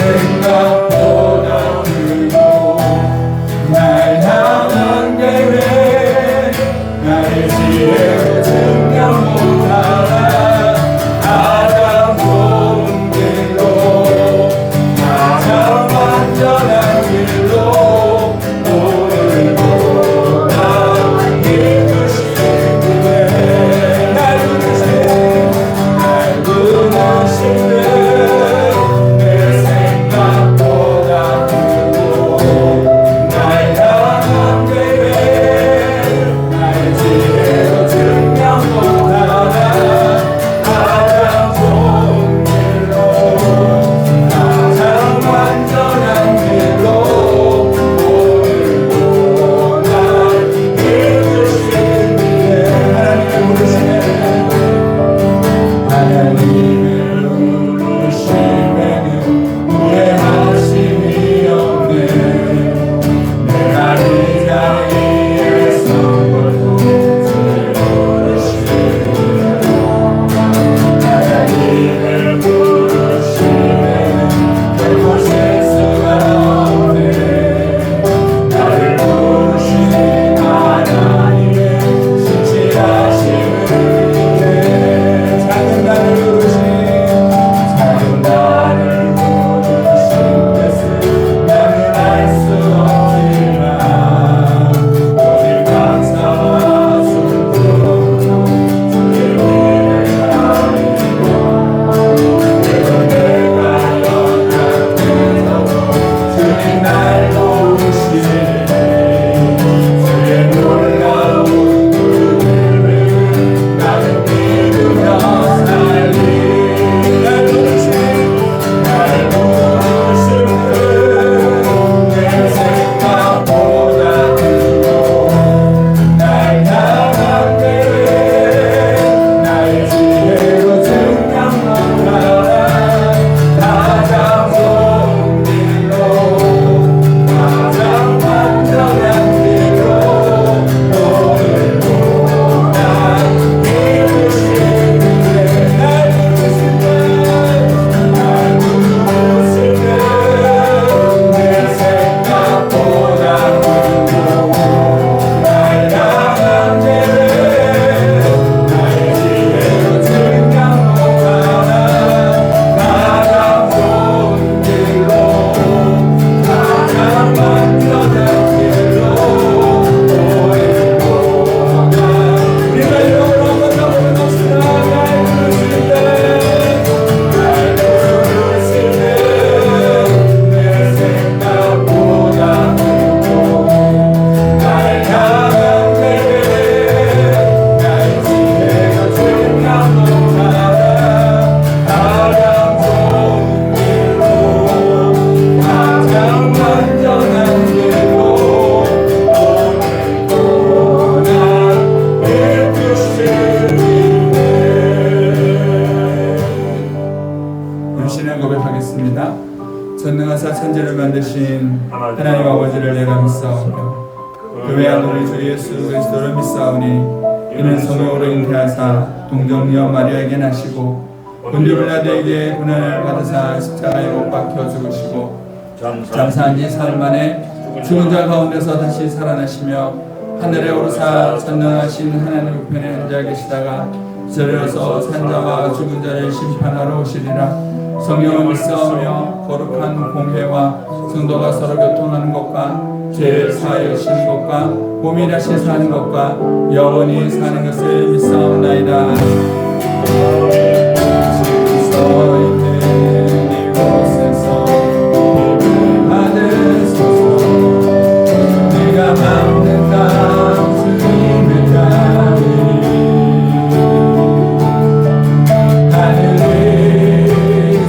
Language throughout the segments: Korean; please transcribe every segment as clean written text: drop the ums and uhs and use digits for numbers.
생각보다 크고 날 향한 계획 나의 지혜로 증명 못하나 가장 좋은 길로 가장 완전한 길로 오늘도 날 이끄시네 날 부르시네 내 생각보다 크고 날 향한 계획 나의 지혜로 증명 못하나 가장 좋은 길로 가장 완전한 길로 오늘도 날 이끄시네 하나님을 부르시네 하나님을 부르시면은 후회하심이 없네 내가 이 자리에 선 것도 주를 부르시네 하나님을 부르시면은 결코 실수가 없네 나를 부르신 하나님의 신실하심을 믿네 작은 나를 부르신 뜻을 나는 알 수 없지만 오직 감사와 순종으로 주의 은혜를 알리고 그래서 내가 연약해서도 주님 날 도우시네 주의 놀라운 은혜를 나는 믿으며 살리 날 부르시네 내 생각보다 크고 날 향한 계획 나의 지혜로 증명 못하나 가장 좋은 길로 가장 완전한 길로 오늘도 날 이끄시네 날 부르시네 내 생각보다 크고 날 향한 계획 나의 지혜로 증명 못하나 가장 좋은 길로 가장 완전한 길로 오늘도 날 우리가 이름으로 한번 더 부르봅시다 날 부르시네 내 생각보다 크고 날 향한 계획 나의 지혜로 증명 못하나 가장 좋은 길로 가장 완전한 길로 오늘도 날 이끄시네 신앙 고백하겠습니다. 전능하사 천지를 만드신 하나님 아버지를 내가 믿사오며 그 외한 우리 주 예수 그리스도를 믿사오니 이는 성령으로 잉태하사 동정녀 마리아에게 나시고 본디빌라드에게 고난을 받으사 십자가에 못 박혀 죽으시고 장사한 지 사흘 만에 죽은 자 가운데서 다시 살아나시며 하늘에 오르사 전능하신 하나님 우편에 앉아 계시다가 저리로서 산자와 죽은 자를 심판하러 오시리라. 성령을 믿사오며 거룩한 공회와 성도가 서로 교통하는 것과 죄를 사하여 주시는 것과 몸이 다시 사는 것과 영원히 사는 것을 믿사옵나이다. 서 있는 이곳에서 예배를 받으소서. 내가 맘든가 주님의 자리 하늘에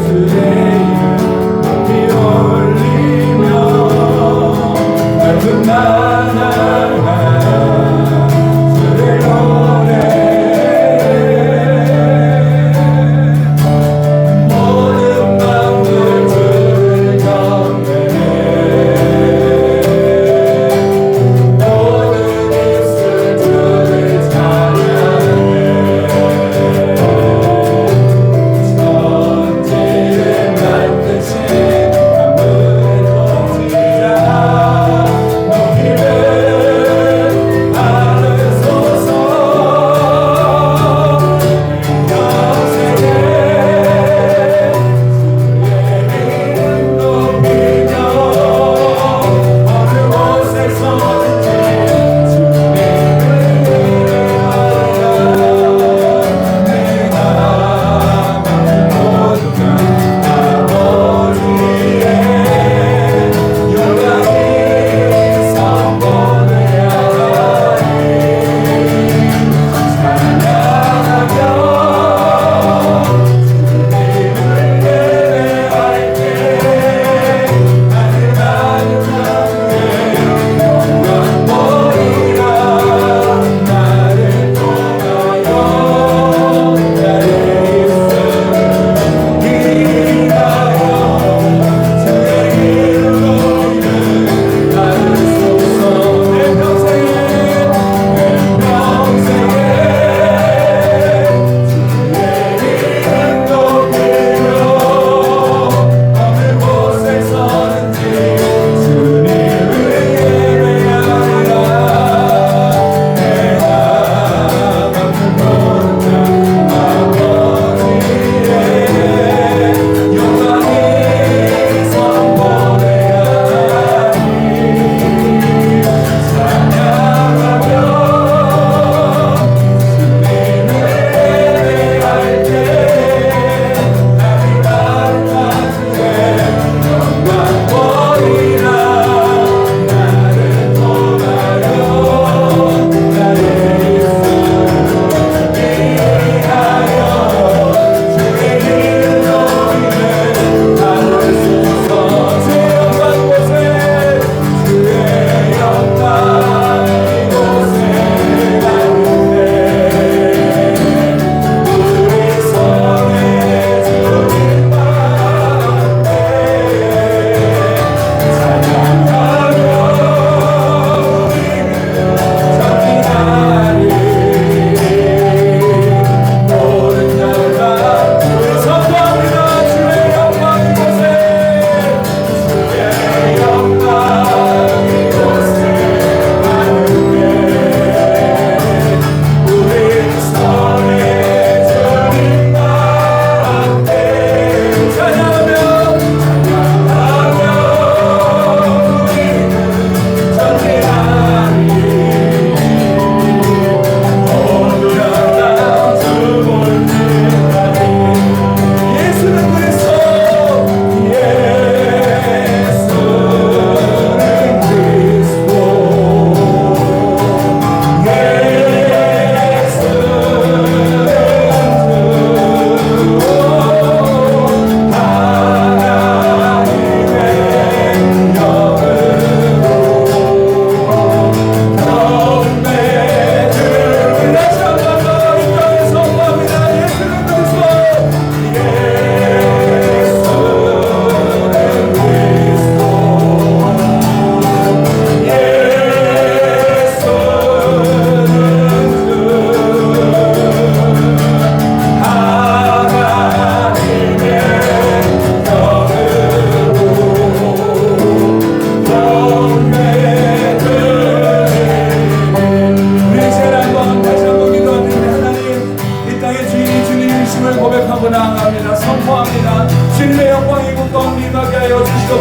주의 이름 높이 올리며 넓은 나라가 주의 노래 천지를 만드신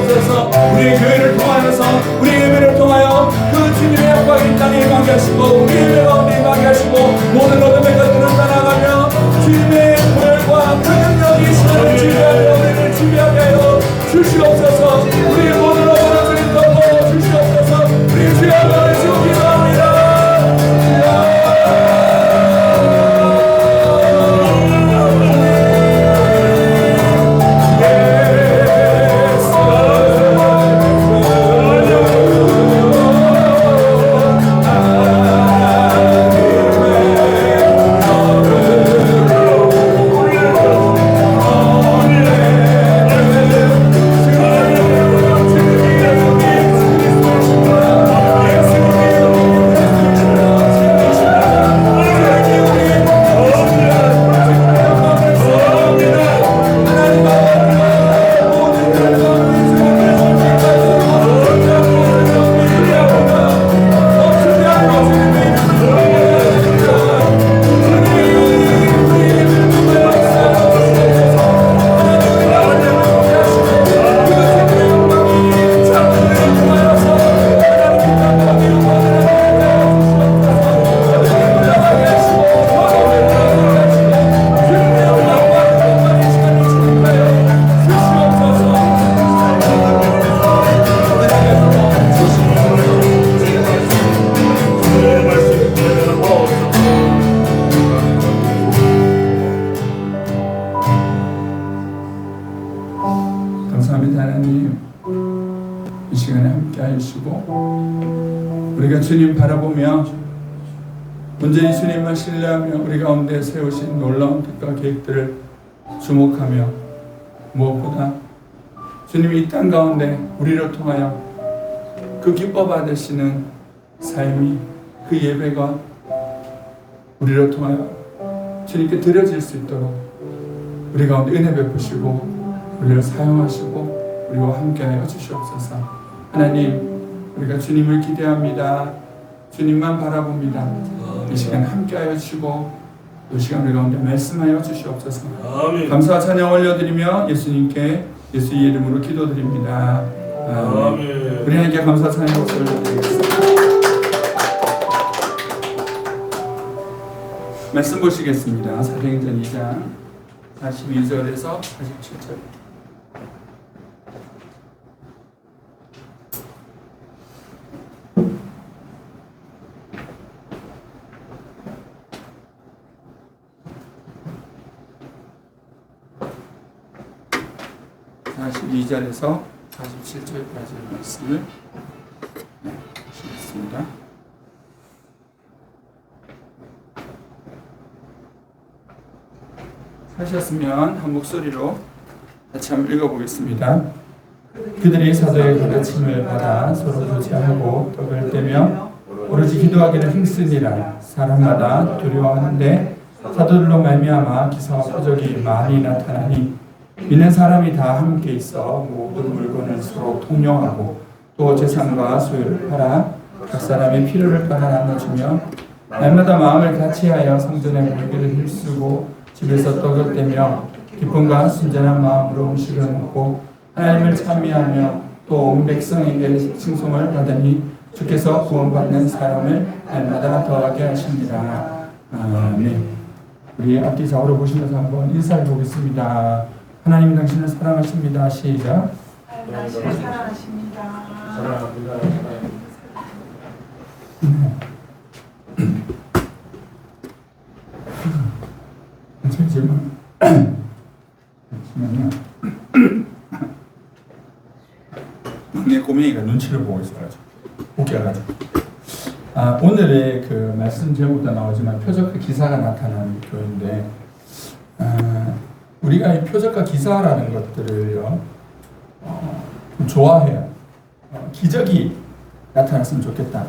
주시옵소서. 우리의 교회를 통하여서 우리의 예배를 통하여 그 주님의 영광이 땅에 임하게 하시고 우리 예배 가운데 임하게 하시고 모든 어둠의 것들을 떠나가며 주님의 보혈과 그 능력이 이 시간을 지배하여 우리를 지배하게 하여 주시옵소서. 우리의 모든 어둠을 주님 덮어 주시옵소서. 우리 주여 한번 주여 기도합니다. 감사합니다. 하나님, 이 시간에 함께 하시고 우리가 주님 바라보며 온전히 주님만 신뢰하며 우리 가운데 세우신 놀라운 뜻과 계획들을 주목하며 무엇보다 주님이 이 땅 가운데 우리를 통하여 그 기뻐 받으시는 삶이 그 예배가 우리를 통하여 주님께 드려질 수 있도록 우리 가운데 은혜 베푸시고 우리를 사용하시고 우리와 함께하여 주시옵소서. 하나님, 우리가 주님을 기대합니다. 주님만 바라봅니다. 이 시간 함께하여 주시고 이 시간 우리 가운데 말씀하여 주시옵소서. 아멘. 감사와 찬양 올려드리며 예수님께 예수의 이름으로 기도드립니다. 아멘. 우리 하나님께 감사와 찬양 올려드리겠습니다. 말씀 보시겠습니다. 사도행전 2장 42절에서 47절. (42절에서) 47절까지 말씀을 보시겠습니다. 하셨으면 한 목소리로 같이 한번 읽어보겠습니다. 그들이 사도의 가르침을 받아 서로 교제하고 떡을 떼며 오로지 기도하기를 힘쓰니라. 사람마다 두려워하는데 사도들로 말미암아 기사와 표적이 많이 나타나니 믿는 사람이 다 함께 있어 모든 물건을 서로 통용하고 또 재산과 소유를 팔아 각 사람의 필요를 따라 나눠주며 날마다 마음을 같이하여 성전의 물기를 힘쓰고 집에서 떡을 떼며 기쁨과 순전한 마음으로 음식을 먹고 하나님을 찬미하며 또 온 백성에게 칭송을 받으니 주께서 구원받는 사람을 날마다 더하게 하십니다. 아멘. 우리 앞뒤 좌우로 보시면서 한번 인사해 보겠습니다. 하나님 당신을 사랑하십니다. 시작. 당신을 사랑하십니다. 사랑합니다. 잠시만요. 막내 꼬맹이가 눈치를 보고 있어가지고 웃겨가지고. 오늘의 그 말씀 제목도 나오지만 표적과 기사가 나타나는 교회인데, 우리가 이 표적과 기사라는 것들을요, 좀 좋아해요. 기적이 나타났으면 좋겠다,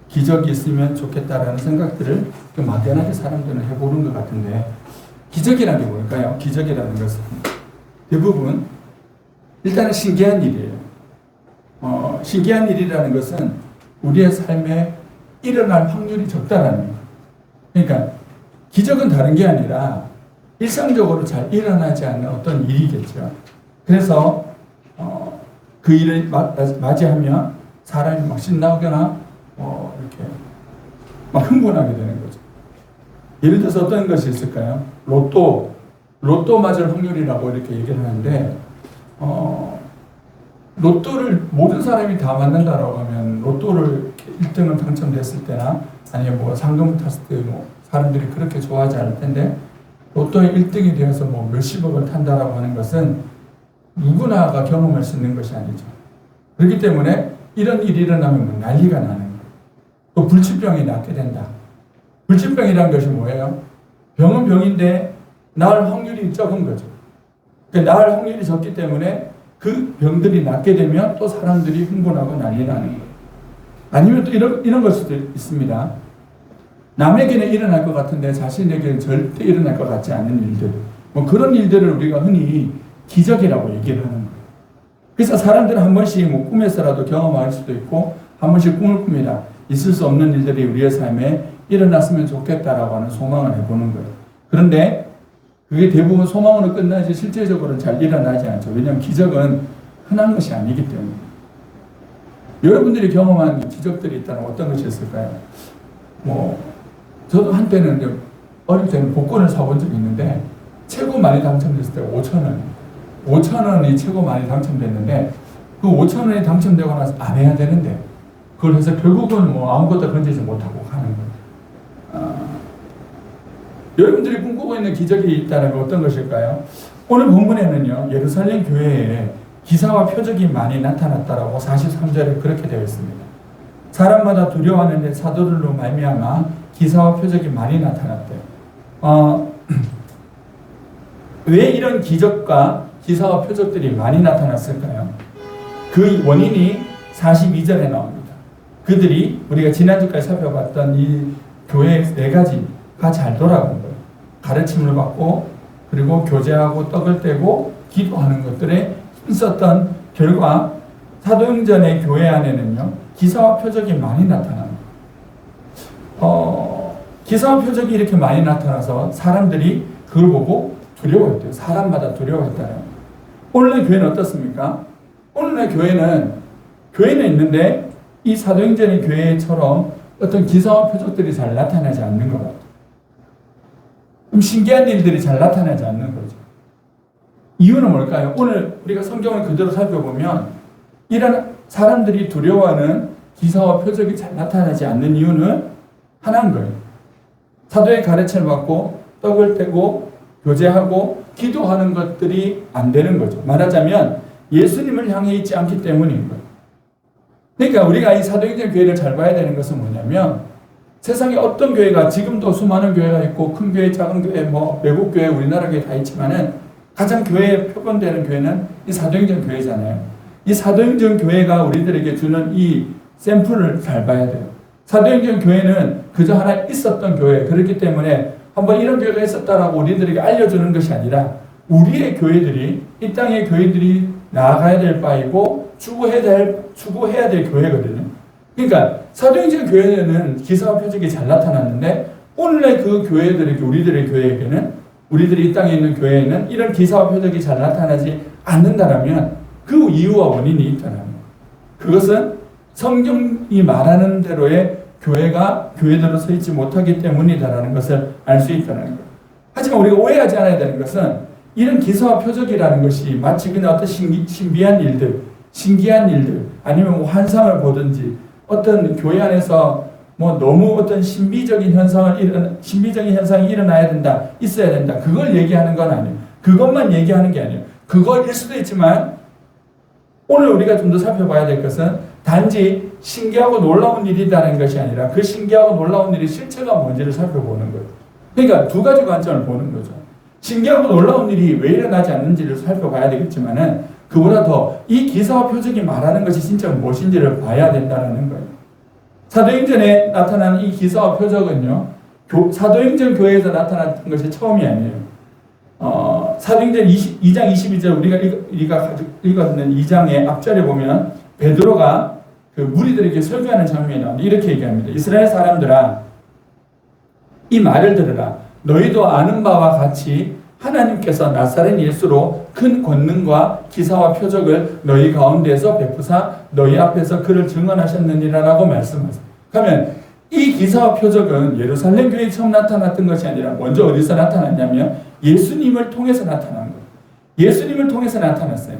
기적이 있으면 좋겠다라는 생각들을 좀 막연하게 사람들은 해보는 것 같은데, 기적이라는 게 뭘까요? 기적이라는 것은 대부분 일단은 신기한 일이에요. 신기한 일이라는 것은 우리의 삶에 일어날 확률이 적다라는 거예요. 그러니까 기적은 다른 게 아니라 일상적으로 잘 일어나지 않는 어떤 일이겠죠. 그래서 그 일을 맞이하면 사람이 막 신나거나 이렇게 막 흥분하게 되는 거죠. 예를 들어서 어떤 것이 있을까요? 로또 맞을 확률이라고 이렇게 얘기를 하는데 로또를 모든 사람이 다 맞는다라고 하면 로또를 1등을 당첨됐을 때나 아니면 뭐 상금 탔을 때 뭐 사람들이 그렇게 좋아하지 않을 텐데 로또에 1등이 되어서 뭐 몇십억을 탄다라고 하는 것은 누구나가 경험할 수 있는 것이 아니죠. 그렇기 때문에 이런 일이 일어나면 뭐 난리가 나는 거예요. 또 불치병이 낫게 된다. 불치병이라는 것이 뭐예요? 병은 병인데 나을 확률이 적은 거죠. 그러니까 나을 확률이 적기 때문에 그 병들이 낫게 되면 또 사람들이 흥분하고 난리 나는 거예요. 아니면 또 이런 걸 수도 있습니다. 남에게는 일어날 것 같은데 자신에게는 절대 일어날 것 같지 않은 일들. 뭐 그런 일들을 우리가 흔히 기적이라고 얘기를 하는 거예요. 그래서 사람들은 한 번씩 뭐 꿈에서라도 경험할 수도 있고 한 번씩 꿈을 꿉니다. 있을 수 없는 일들이 우리의 삶에 일어났으면 좋겠다라고 하는 소망을 해보는 거예요. 그런데 그게 대부분 소망으로 끝나지 실제적으로는 잘 일어나지 않죠. 왜냐하면 기적은 흔한 것이 아니기 때문에. 여러분들이 경험한 기적들이 있다면 어떤 것이 있을까요? 저도 한때는 어릴 때는 복권을 사본 적이 있는데 최고 많이 당첨됐을 때 5,000원. 5,000원이 최고 많이 당첨됐는데 그 5,000원이 당첨되고 나서 안 해야 되는데 그걸 해서 결국은 뭐 아무것도 건지지 못하고 가는 거예요. 여러분들이 꿈꾸고 있는 기적이 있다는 건 어떤 것일까요? 오늘 본문에는요, 예루살렘 교회에 기사와 표적이 많이 나타났다라고 43절에 그렇게 되어 있습니다. 사람마다 두려워하는데 사도들로 말미암아 기사와 표적이 많이 나타났대요. 왜 이런 기적과 기사와 표적들이 많이 나타났을까요? 그 원인이 42절에 나옵니다. 그들이 우리가 지난주까지 살펴봤던 이 교회의 4가지가 잘 돌아간 거예요. 가르침을 받고 그리고 교제하고 떡을 떼고 기도하는 것들에 힘썼던 결과 사도행전의 교회 안에는요 기사와 표적이 많이 나타납니다. 기사와 표적이 이렇게 많이 나타나서 사람들이 그걸 보고 두려워했대요. 사람마다 두려워했다요. 오늘날 교회는 어떻습니까? 오늘날 교회는 있는데 이 사도행전의 교회처럼 어떤 기사와 표적들이 잘 나타나지 않는 것 같아요. 신기한 일들이 잘 나타나지 않는 거죠. 이유는 뭘까요? 오늘 우리가 성경을 그대로 살펴보면 이런 사람들이 두려워하는 기사와 표적이 잘 나타나지 않는 이유는 하나인 거예요. 사도의 가르침을 받고 떡을 떼고 교제하고 기도하는 것들이 안 되는 거죠. 말하자면 예수님을 향해 있지 않기 때문인 거예요. 그러니까 우리가 이 사도행전 교회를 잘 봐야 되는 것은 뭐냐면 세상에 어떤 교회가 지금도 수많은 교회가 있고 큰 교회, 작은 교회, 뭐 외국 교회, 우리나라 교회 다 있지만은 가장 교회에 표본되는 교회는 이 사도행전 교회잖아요. 이 사도행전 교회가 우리들에게 주는 이 샘플을 잘 봐야 돼요. 사도행전 교회는 그저 하나 있었던 교회, 그렇기 때문에 한번 이런 교회가 있었다라고 우리들에게 알려주는 것이 아니라 우리의 교회들이 이 땅의 교회들이 나아가야 될 바이고 추구해야 될 교회거든요. 그러니까 사도행전 교회는 기사와 표적이 잘 나타났는데 오늘날 그 교회들에게 우리들의 교회에게는 우리들이 이 땅에 있는 교회에는 이런 기사와 표적이 잘 나타나지 않는다라면 그 이유와 원인이 있다는 거예요. 그것은 성경이 말하는 대로의 교회가 교회대로 서 있지 못하기 때문이다라는 것을 알 수 있다는 거예요. 하지만 우리가 오해하지 않아야 되는 것은 이런 기사와 표적이라는 것이 마치 그냥 어떤 신비한 일들, 신기한 일들, 아니면 뭐 환상을 보든지 어떤 교회 안에서 뭐 너무 어떤 신비적인 현상이 일어나야 된다, 있어야 된다. 그걸 얘기하는 건 아니에요. 그것만 얘기하는 게 아니에요. 그거일 수도 있지만 오늘 우리가 좀 더 살펴봐야 될 것은 단지 신기하고 놀라운 일이라는 것이 아니라 그 신기하고 놀라운 일이 실체가 뭔지를 살펴보는 거예요. 그러니까 두 가지 관점을 보는 거죠. 신기하고 놀라운 일이 왜 일어나지 않는지를 살펴봐야 되겠지만은 그보다 더 이 기사와 표적이 말하는 것이 진짜 무엇인지를 봐야 된다는 거예요. 사도행전에 나타난 이 기사와 표적은요, 사도행전 교회에서 나타났던 것이 처음이 아니에요. 사도행전 2장 22절 우리가 읽었는 2장의 앞절에 보면 베드로가 그 무리들에게 설교하는 장면이 나오는데 이렇게 얘기합니다. 이스라엘 사람들아, 이 말을 들으라. 너희도 아는 바와 같이 하나님께서 나사렛 예수로 큰 권능과 기사와 표적을 너희 가운데에서 베푸사 너희 앞에서 그를 증언하셨느니라라고 말씀하세요. 그러면 이 기사와 표적은 예루살렘 교회에 처음 나타났던 것이 아니라 먼저 어디서 나타났냐면 예수님을 통해서 나타난 거예요. 예수님을 통해서 나타났어요.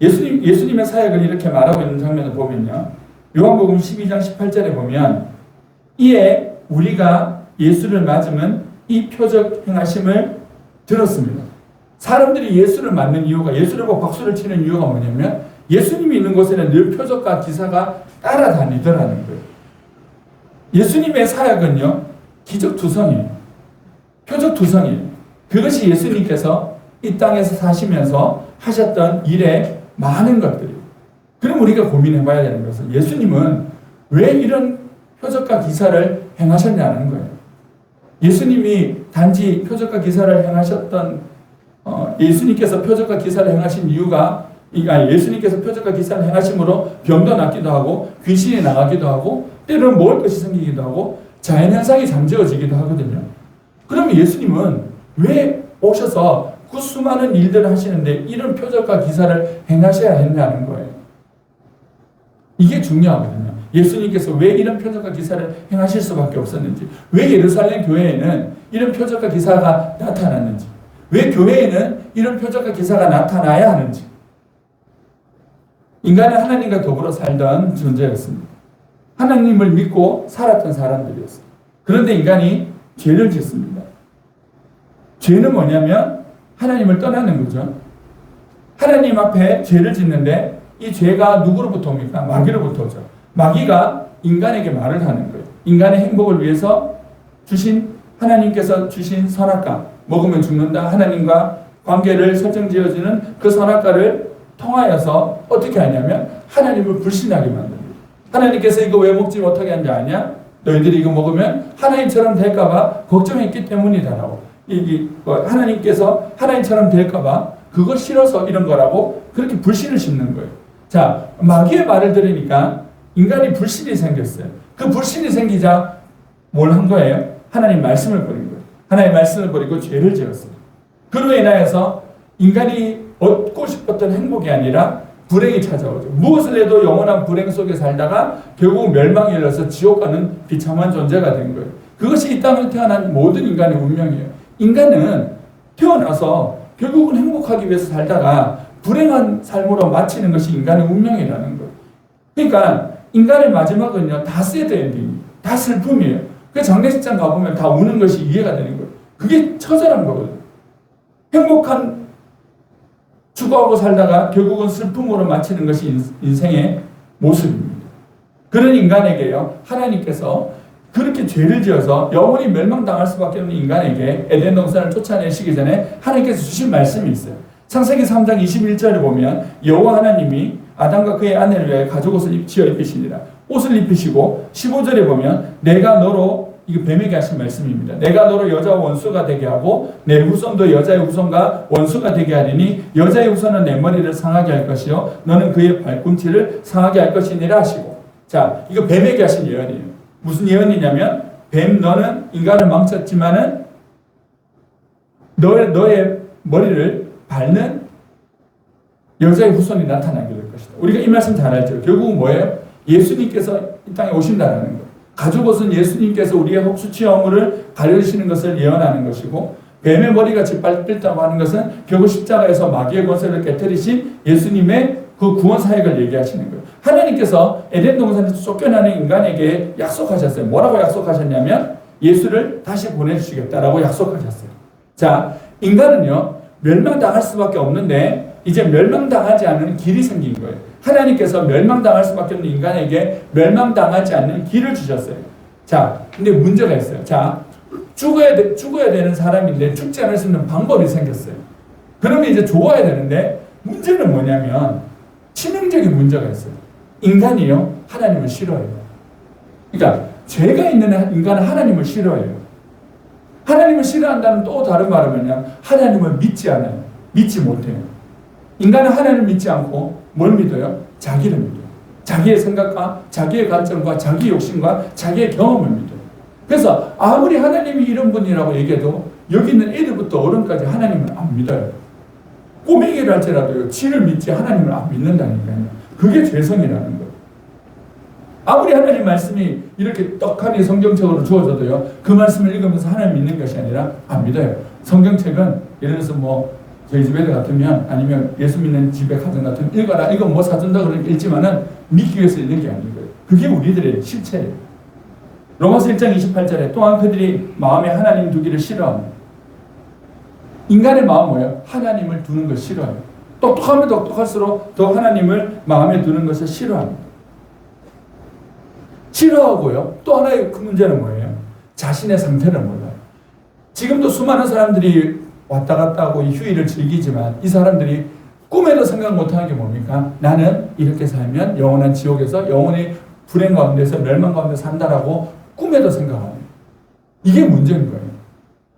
예수님의 사역을 이렇게 말하고 있는 장면을 보면요. 요한복음 12장 18절에 보면 이에 우리가 예수를 맞으면 이 표적 행하심을 들었습니다. 사람들이 예수를 맞는 이유가, 예수를 보고 박수를 치는 이유가 뭐냐면 예수님이 있는 곳에는 늘 표적과 기사가 따라다니더라는 거예요. 예수님의 사역은요, 기적투성이에요. 표적투성이에요. 그것이 예수님께서 이 땅에서 사시면서 하셨던 일의 많은 것들이에요. 그럼 우리가 고민해 봐야 되는 것은 예수님은 왜 이런 표적과 기사를 행하셨냐는 거예요. 예수님이 단지 표적과 기사를 행하셨던 예수님께서 표적과 기사를 행하신 이유가 예수님께서 표적과 기사를 행하심으로 병도 낫기도 하고 귀신이 나가기도 하고 때로는 먹을 것이 생기기도 하고 자연현상이 잠재워지기도 하거든요. 그러면 예수님은 왜 오셔서 그 수많은 일들을 하시는데 이런 표적과 기사를 행하셔야 했냐는 거예요. 이게 중요하거든요. 예수님께서 왜 이런 표적과 기사를 행하실 수밖에 없었는지, 왜 예루살렘 교회에는 이런 표적과 기사가 나타났는지, 왜 교회에는 이런 표적과 기사가 나타나야 하는지. 인간은 하나님과 더불어 살던 존재였습니다. 하나님을 믿고 살았던 사람들이었어요. 그런데 인간이 죄를 짓습니다. 죄는 뭐냐면 하나님을 떠나는 거죠. 하나님 앞에 죄를 짓는데 이 죄가 누구로부터 옵니까? 마귀로부터 오죠. 마귀가 인간에게 말을 하는 거예요. 인간의 행복을 위해서 하나님께서 주신 선악과, 먹으면 죽는다, 하나님과 관계를 설정지어주는 그 선악과를 통하여서 어떻게 하냐면 하나님을 불신하게 만듭니다. 하나님께서 이거 왜 먹지 못하게 한 줄 아냐? 너희들이 이거 먹으면 하나님처럼 될까봐 걱정했기 때문이다라고. 하나님께서 하나님처럼 될까봐 그거 싫어서 이런 거라고 그렇게 불신을 심는 거예요. 자, 마귀의 말을 들으니까 인간이 불신이 생겼어요. 그 불신이 생기자 뭘 한 거예요? 하나님 말씀을 버린 거예요. 하나님 말씀을 버리고 죄를 지었어요. 그로 인하여서 인간이 얻고 싶었던 행복이 아니라 불행이 찾아오죠. 무엇을 해도 영원한 불행 속에 살다가 결국 멸망에 이르러서 지옥 가는 비참한 존재가 된 거예요. 그것이 이 땅에 태어난 모든 인간의 운명이에요. 인간은 태어나서 결국은 행복하기 위해서 살다가 불행한 삶으로 마치는 것이 인간의 운명이라는 거예요. 그러니까 인간의 마지막은요, 다 새드 엔딩, 다 슬픔이에요. 그 장례식장 가보면 다 우는 것이 이해가 되는 거예요. 그게 처절한 거거든요. 행복한 추구하고 살다가 결국은 슬픔으로 마치는 것이 인생의 모습입니다. 그런 인간에게요, 하나님께서 그렇게 죄를 지어서 영원히 멸망당할 수밖에 없는 인간에게 에덴 동산을 쫓아내시기 전에 하나님께서 주신 말씀이 있어요. 창세기 3장 21절에 보면 여호와 하나님이 아담과 그의 아내를 위하여 가죽옷을 지어 입히시니라. 옷을 입히시고 15절에 보면 내가 너로, 이거 뱀에게 하신 말씀입니다. 내가 너로 여자와 원수가 되게 하고 내 후손도 여자의 후손과 원수가 되게 하리니 여자의 후손은 내 머리를 상하게 할 것이요 너는 그의 발꿈치를 상하게 할 것이니라 하시고. 자, 이거 뱀에게 하신 예언이에요. 무슨 예언이냐면 뱀 너는 인간을 망쳤지만은 너의 머리를 밟는 여자의 후손이 나타나게 될 것이다. 우리가 이 말씀 잘 알죠. 결국은 뭐예요? 예수님께서 이 땅에 오신다는 거예요. 가죽옷은 예수님께서 우리의 혹수치 허물을 가려주시는 것을 예언하는 것이고, 뱀의 머리가 짓밟혔다고 하는 것은 결국 십자가에서 마귀의 권세를 깨뜨리신 예수님의 그 구원 사역을 얘기하시는 거예요. 하나님께서 에덴 동산에서 쫓겨나는 인간에게 약속하셨어요. 뭐라고 약속하셨냐면 예수를 다시 보내주시겠다라고 약속하셨어요. 자, 인간은요, 멸망당할 수밖에 없는데 이제 멸망당하지 않는 길이 생긴 거예요. 하나님께서 멸망당할 수밖에 없는 인간에게 멸망당하지 않는 길을 주셨어요. 자, 근데 문제가 있어요. 자, 죽어야 되는 사람인데 죽지 않을 수 있는 방법이 생겼어요. 그러면 이제 좋아야 되는데 문제는 뭐냐면 치명적인 문제가 있어요. 인간이요, 하나님을 싫어해요. 그러니까 죄가 있는 인간은 하나님을 싫어해요. 하나님을 싫어한다는 또 다른 말은 뭐냐면 하나님을 믿지 않아요. 믿지 못해요. 인간은 하나님을 믿지 않고 뭘 믿어요? 자기를 믿어요. 자기의 생각과 자기의 관점과 자기의 욕심과 자기의 경험을 믿어요. 그래서 아무리 하나님이 이런 분이라고 얘기해도 여기 있는 애들부터 어른까지 하나님을 안 믿어요. 꼬맹이를 할지라도요, 지를 믿지 하나님을 안 믿는다니까요. 그게 죄성이라는 거예요. 아무리 하나님 말씀이 이렇게 떡하니 성경책으로 주어져도요, 그 말씀을 읽으면서 하나님 믿는 것이 아니라 안 믿어요. 성경책은 예를 들어서 뭐 저희 집에 같으면, 아니면 예수 믿는 집에 가정 같으면 읽어라, 이거 뭐 사준다 그러니까 읽지만은 믿기 위해서 읽는 게 아닌 거예요. 그게 우리들의 실체예요. 로마서 1장 28절에 또한 그들이 마음에 하나님 두기를 싫어합니다. 인간의 마음은 뭐예요? 하나님을 두는 걸 싫어해요. 똑똑하면 똑똑할수록 더 하나님을 마음에 두는 것을 싫어합니다. 싫어하고요. 또 하나의 큰 문제는 뭐예요? 자신의 상태를 몰라요. 지금도 수많은 사람들이 왔다 갔다 하고 이 휴일을 즐기지만 이 사람들이 꿈에도 생각 못하는 게 뭡니까? 나는 이렇게 살면 영원한 지옥에서 영원히 불행 가운데서 멸망 가운데 산다라고 꿈에도 생각합니다. 이게 문제인 거예요.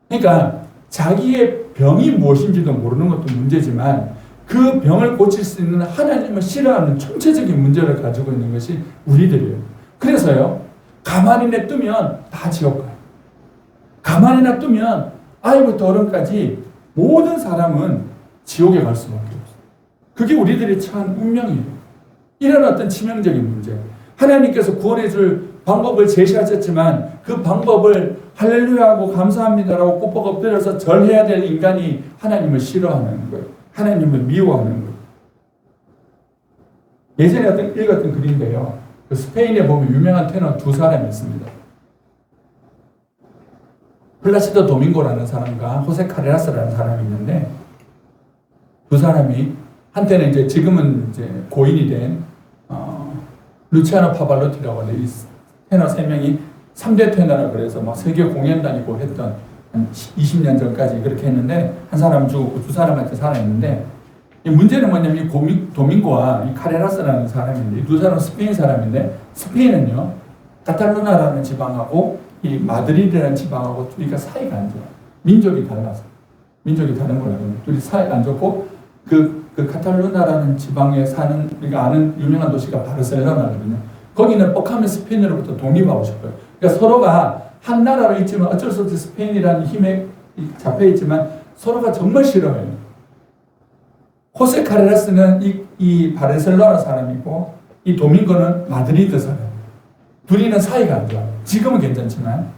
그러니까 자기의 병이 무엇인지도 모르는 것도 문제지만 그 병을 고칠 수 있는 하나님을 싫어하는 총체적인 문제를 가지고 있는 것이 우리들이에요. 그래서요, 가만히 냅두면 다 지옥 가요. 가만히 놔두면 아이부터 어른까지 모든 사람은 지옥에 갈 수밖에 없어요. 그게 우리들의 처한 운명이에요. 이런 어떤 치명적인 문제. 하나님께서 구원해 줄 방법을 제시하셨지만 그 방법을 할렐루야하고 감사합니다라고 ቁ뻑 엎드려서 절해야 될 인간이 하나님을 싫어하는 거예요. 하나님을 미워하는 거예요. 예전에 읽었던 글인데요. 그 스페인에 보면 유명한 테너 두 사람이 있습니다. 플라시도 도밍고라는 사람과 호세 카레라스라는 사람이 있는데 두 사람이 한때는 이제 지금은 이제 고인이 된 루치아노 파발로티라고 하는 이 테너 세 명이 3대 테너라 그래서 막 세계 공연 다니고 했던 한 20년 전까지 그렇게 했는데 한 사람은 죽었고 두 사람한테 살아있는데 이 문제는 뭐냐면 이 도밍고와 이 카레라스라는 사람인데 이 두 사람은 스페인 사람인데 스페인은요 카탈루나라는 지방하고 이 마드리드라는 지방하고 둘이가 사이가 안 좋아. 민족이 달라서. 민족이 다른 거라고. 둘이 사이가 안 좋고 그 카탈루나라는 지방에 사는 우리가 아는 유명한 도시가 바르셀로나거든요. 거기는 뻑하면 스페인으로부터 독립하고 싶어요. 그러니까 서로가 한 나라로 있지만 어쩔 수 없이 스페인이라는 힘에 잡혀 있지만 서로가 정말 싫어해요. 호세 카레라스는 이 바르셀로나 사람이고 이 도밍고는 마드리드 사람. 둘이는 사이가 안 좋아요. 지금은 괜찮지만.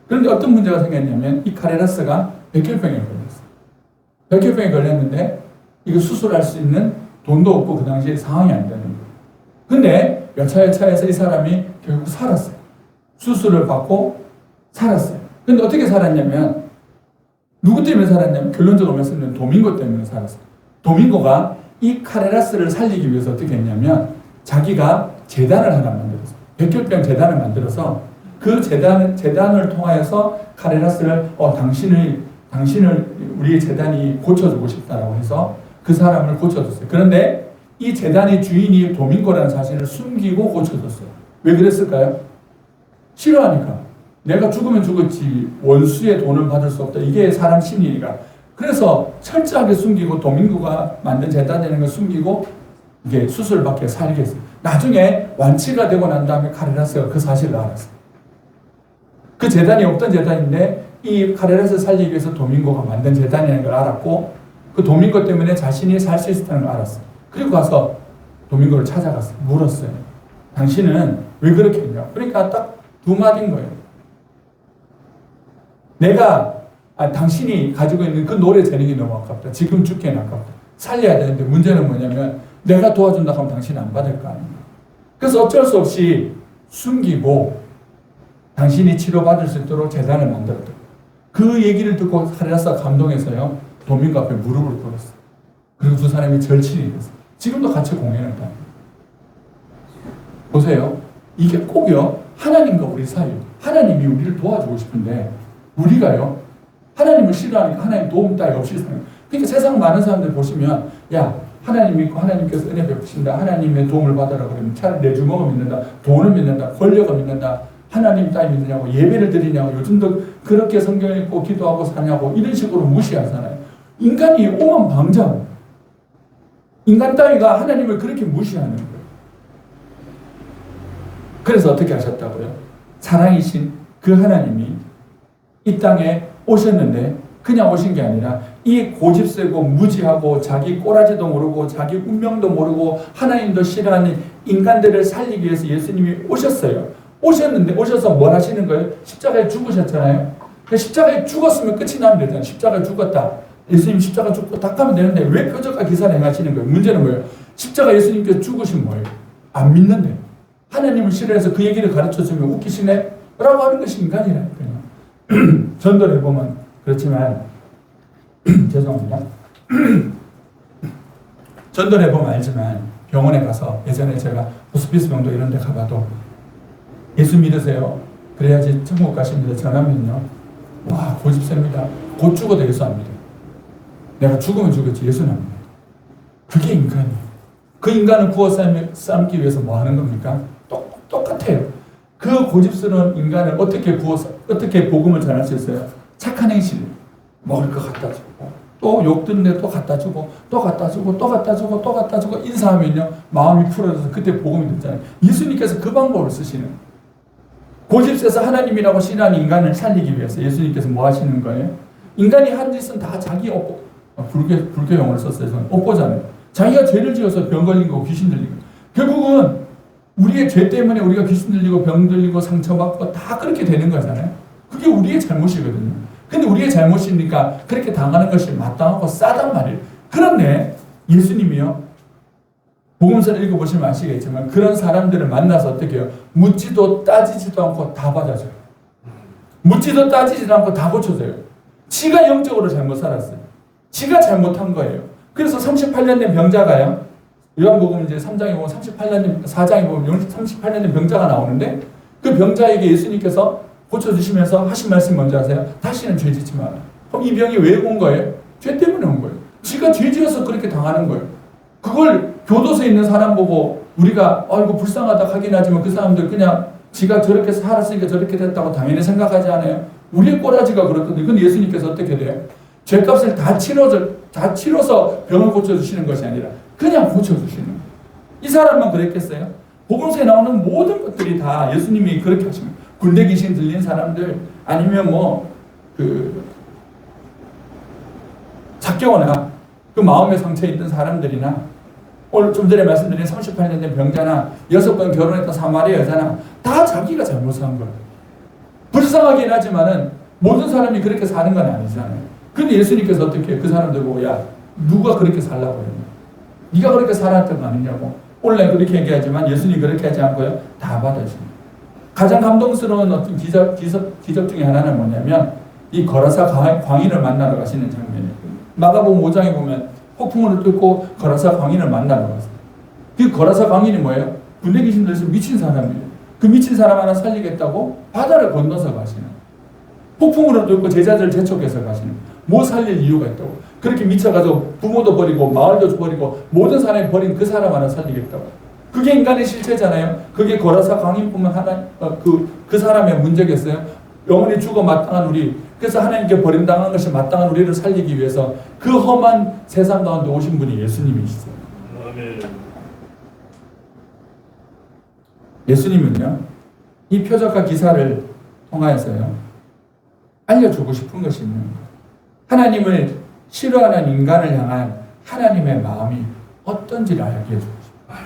그런데 어떤 문제가 생겼냐면 이 카레라스가 백혈병에 걸렸어요. 백혈병에 걸렸는데 이거 수술할 수 있는 돈도 없고 그 당시에 상황이 안 되는 거예요. 근데 여차여차해서 이 사람이 결국 살았어요. 수술을 받고 살았어요. 근데 어떻게 살았냐면 누구 때문에 살았냐면 결론적으로 말씀드리면 도밍고 때문에 살았어요. 도밍고가 이 카레라스를 살리기 위해서 어떻게 했냐면 자기가 재단을 하나 만들었어요. 백혈병 재단을 만들어서 그 재단을 통하여서 카레라스를 당신을 우리의 재단이 고쳐주고 싶다라고 해서 그 사람을 고쳐줬어요. 그런데 이 재단의 주인이 도밍고라는 사실을 숨기고 고쳐줬어요. 왜 그랬을까요? 싫어하니까. 내가 죽으면 죽었지 원수의 돈을 받을 수 없다. 이게 사람 심리니까. 그래서 철저하게 숨기고 도밍고가 만든 재단이라는 걸 숨기고 이게 수술받게 살게 했어요. 나중에 완치가 되고 난 다음에 카레라스가 그 사실을 알았어요. 그 재단이 없던 재단인데 이 카레라스를 살리기 위해서 도밍고가 만든 재단이라는 걸 알았고 그 도밍고 때문에 자신이 살 수 있었다는 걸 알았어요. 그리고 가서 도밍고를 찾아갔어요. 물었어요. 당신은 왜 그렇게 했냐? 그러니까 딱 두 마디인 거예요. 당신이 가지고 있는 그 노래 재능이 너무 아깝다. 지금 죽기엔 아깝다. 살려야 되는데 문제는 뭐냐면 내가 도와준다고 하면 당신은 안 받을 거 아닙니까? 그래서 어쩔 수 없이 숨기고 당신이 치료받을 수 있도록 재단을 만들었다. 그 얘기를 듣고 카레라스가 감동해서요. 도밍고 앞에 무릎을 꿇었어요. 그리고 두 사람이 절친이 됐어요. 지금도 같이 공연을 합니다. 보세요. 이게 꼭요. 하나님과 우리 사이. 하나님이 우리를 도와주고 싶은데 우리가요. 하나님을 싫어하니까 하나님 도움 따위 없이 사는. 그러니까 세상 많은 사람들 보시면 야 하나님 믿고 하나님께서 은혜 베푸신다. 하나님의 도움을 받으라 그러면 차라리 내 주먹을 믿는다. 돈을 믿는다. 권력을 믿는다. 하나님 따위 믿느냐고 예배를 드리냐고 요즘도 그렇게 성경을 읽고 기도하고 사냐고 이런 식으로 무시하잖아요. 인간이 오만 방장. 인간 따위가 하나님을 그렇게 무시하는 거예요. 그래서 어떻게 하셨다고요? 사랑이신 그 하나님이 이 땅에 오셨는데 그냥 오신 게 아니라 이 고집세고 무지하고 자기 꼬라지도 모르고 자기 운명도 모르고 하나님도 싫어하는 인간들을 살리기 위해서 예수님이 오셨어요. 오셨는데 오셔서 뭘 하시는 거예요? 십자가에 죽으셨잖아요. 십자가에 죽었으면 끝이 나면 되잖아요. 십자가에 죽었다. 예수님 십자가 죽고 다 가면 되는데 왜 표적과 기사를 행하시는 거예요? 문제는 뭐예요? 십자가 예수님께서 죽으신 뭐예요? 안 믿는데. 하나님을 싫어해서 그 얘기를 가르쳐주면 웃기시네? 라고 하는 것이 인간이라니까요. 전도를 해보면 그렇지만 죄송합니다. 전도를 해보면 알지만 병원에 가서 예전에 제가 호스피스 병동 이런 데 가봐도 예수 믿으세요. 그래야지 천국 가십니다. 전하면요. 와 고집셉니다. 곧 죽어도 예수 안 믿어요. 내가 죽으면 죽었지 예수는 안 믿어요. 그게 인간이에요. 그 인간을 구워 삶기 위해서 뭐 하는 겁니까? 똑같아요. 그 고집스러운 인간을 어떻게 복음을 전할 수 있어요? 착한 행실. 먹을 거 갖다 주고, 또 욕 듣는데 또 갖다 주고, 또 갖다 주고, 또 갖다 주고, 또 갖다 주고, 인사하면요, 마음이 풀어져서 그때 복음이 됐잖아요. 예수님께서 그 방법을 쓰시는. 고집세서 하나님이라고 신한 인간을 살리기 위해서 예수님께서 뭐 하시는 거예요? 인간이 한 짓은 다 자기 불교 용어를 썼어요. 업보잖아요. 자기가 죄를 지어서 병 걸린 거, 귀신 들린 거. 결국은 우리의 죄 때문에 우리가 귀신 들리고 병 들리고 상처받고 다 그렇게 되는 거잖아요. 그게 우리의 잘못이거든요. 근데 우리의 잘못이니까 그렇게 당하는 것이 마땅하고 싸단 말이에요. 그런데 예수님이요. 복음서를 읽어보시면 아시겠지만 그런 사람들을 만나서 어떻게 해요? 묻지도 따지지도 않고 다 받아줘요. 묻지도 따지지도 않고 다 고쳐줘요. 지가 영적으로 잘못 살았어요. 지가 잘못한 거예요. 그래서 38년 된 병자가요. 요한복음 이제 3장에 보면 4장에 보면 38년 된 병자가 나오는데 그 병자에게 예수님께서 고쳐주시면서 하신 말씀 뭔지 아세요? 다시는 죄 짓지 마라. 그럼 이 병이 왜 온 거예요? 죄 때문에 온 거예요. 지가 죄 지어서 그렇게 당하는 거예요. 그걸 교도소에 있는 사람 보고 우리가 아이고 불쌍하다 하긴 하지만 그 사람들 그냥 지가 저렇게 살았으니까 저렇게 됐다고 당연히 생각하지 않아요? 우리의 꼬라지가 그렇거든요. 근데 예수님께서 어떻게 돼요? 죄값을 다 치러서 병을 고쳐주시는 것이 아니라 그냥 고쳐주시는 거예요. 이 사람만 그랬겠어요? 복음서에 나오는 모든 것들이 다 예수님이 그렇게 하십니다. 군대 귀신 들린 사람들 아니면 작경거나 그 마음의 상처에 있는 사람들이나 오늘 좀 전에 말씀드린 38년 된 병자나 6번 결혼했던 사마리아 여자나 다 자기가 잘못한 거예요. 불쌍하긴 하지만은 모든 사람이 그렇게 사는 건 아니잖아요. 근데 예수님께서 어떻게 해요? 그 사람들 보고 야 누가 그렇게 살라고 했냐? 네가 그렇게 살았던 거 아니냐고. 원래 그렇게 얘기하지만 예수님이 그렇게 하지 않고요. 다 받아줍니다. 가장 감동스러운 어떤 기적 중에 하나는 뭐냐면 이 거라사 광인을 만나러 가시는 장면이에요. 마가복음 5장에 보면 폭풍우를 뚫고 거라사 광인을 만나러 갔어요. 그 거라사 광인이 뭐예요? 군대 귀신 들려서 미친 사람이에요. 그 미친 사람 하나 살리겠다고 바다를 건너서 가시는 거예요. 폭풍우를 뚫고 제자들을 재촉해서 가시는 거예요. 뭐 살릴 이유가 있다고. 그렇게 미쳐가지고 부모도 버리고 마을도 버리고 모든 사람이 버린 그 사람 하나 살리겠다고. 그게 인간의 실체잖아요. 그게 거라사 광인뿐만 하나 그 사람의 문제겠어요. 영원히 죽어 마땅한 우리. 그래서 하나님께 버림당한 것이 마땅한 우리를 살리기 위해서 그 험한 세상 가운데 오신 분이 예수님이시죠. 예수님은요. 이 표적과 기사를 통하여서요. 알려주고 싶은 것이 있는 거예요. 하나님을 싫어하는 인간을 향한 하나님의 마음이 어떤지를 알게 해주고 싶어요.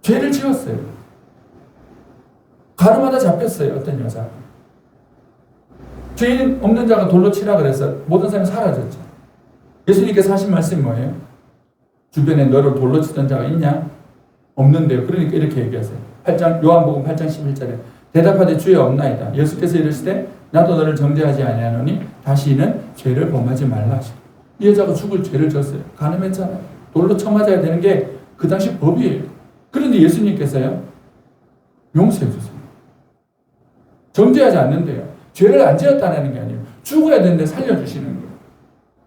죄를 지었어요. 가늠하다 잡혔어요. 어떤 여자가. 죄인 없는 자가 돌로 치라 그래서 모든 사람이 사라졌죠. 예수님께서 하신 말씀이 뭐예요? 주변에 너를 돌로 치던 자가 있냐? 없는데요. 그러니까 이렇게 얘기하세요. 요한복음 8장 11절에 대답하되 주여 없나이다. 예수께서 이르시되 나도 너를 정죄하지 아니하노니 다시는 죄를 범하지 말라 하시고. 이 여자가 죽을 죄를 졌어요. 간음했잖아요. 돌로 쳐맞아야 되는 게 그 당시 법이에요. 그런데 예수님께서요. 용서해 주세요. 정죄하지 않는데요. 죄를 안 지었다는 게 아니에요. 죽어야 되는데 살려주시는 거예요.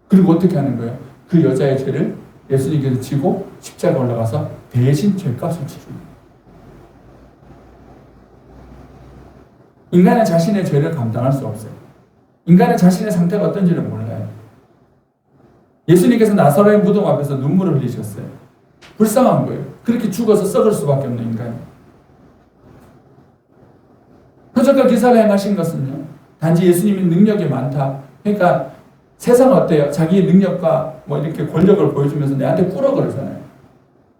그리고 어떻게 하는 거예요? 그 여자의 죄를 예수님께서 지고 십자가에 올라가서 대신 죄값을 치릅니다. 인간은 자신의 죄를 감당할 수 없어요. 인간은 자신의 상태가 어떤지를 몰라요. 예수님께서 나사로의 무덤 앞에서 눈물을 흘리셨어요. 불쌍한 거예요. 그렇게 죽어서 썩을 수밖에 없는 인간. 표적과 기사를 행하신 것은요. 단지 예수님이 능력이 많다. 그러니까 세상은 어때요? 자기의 능력과 뭐 이렇게 권력을 보여주면서 내한테 꾸러 그러잖아요.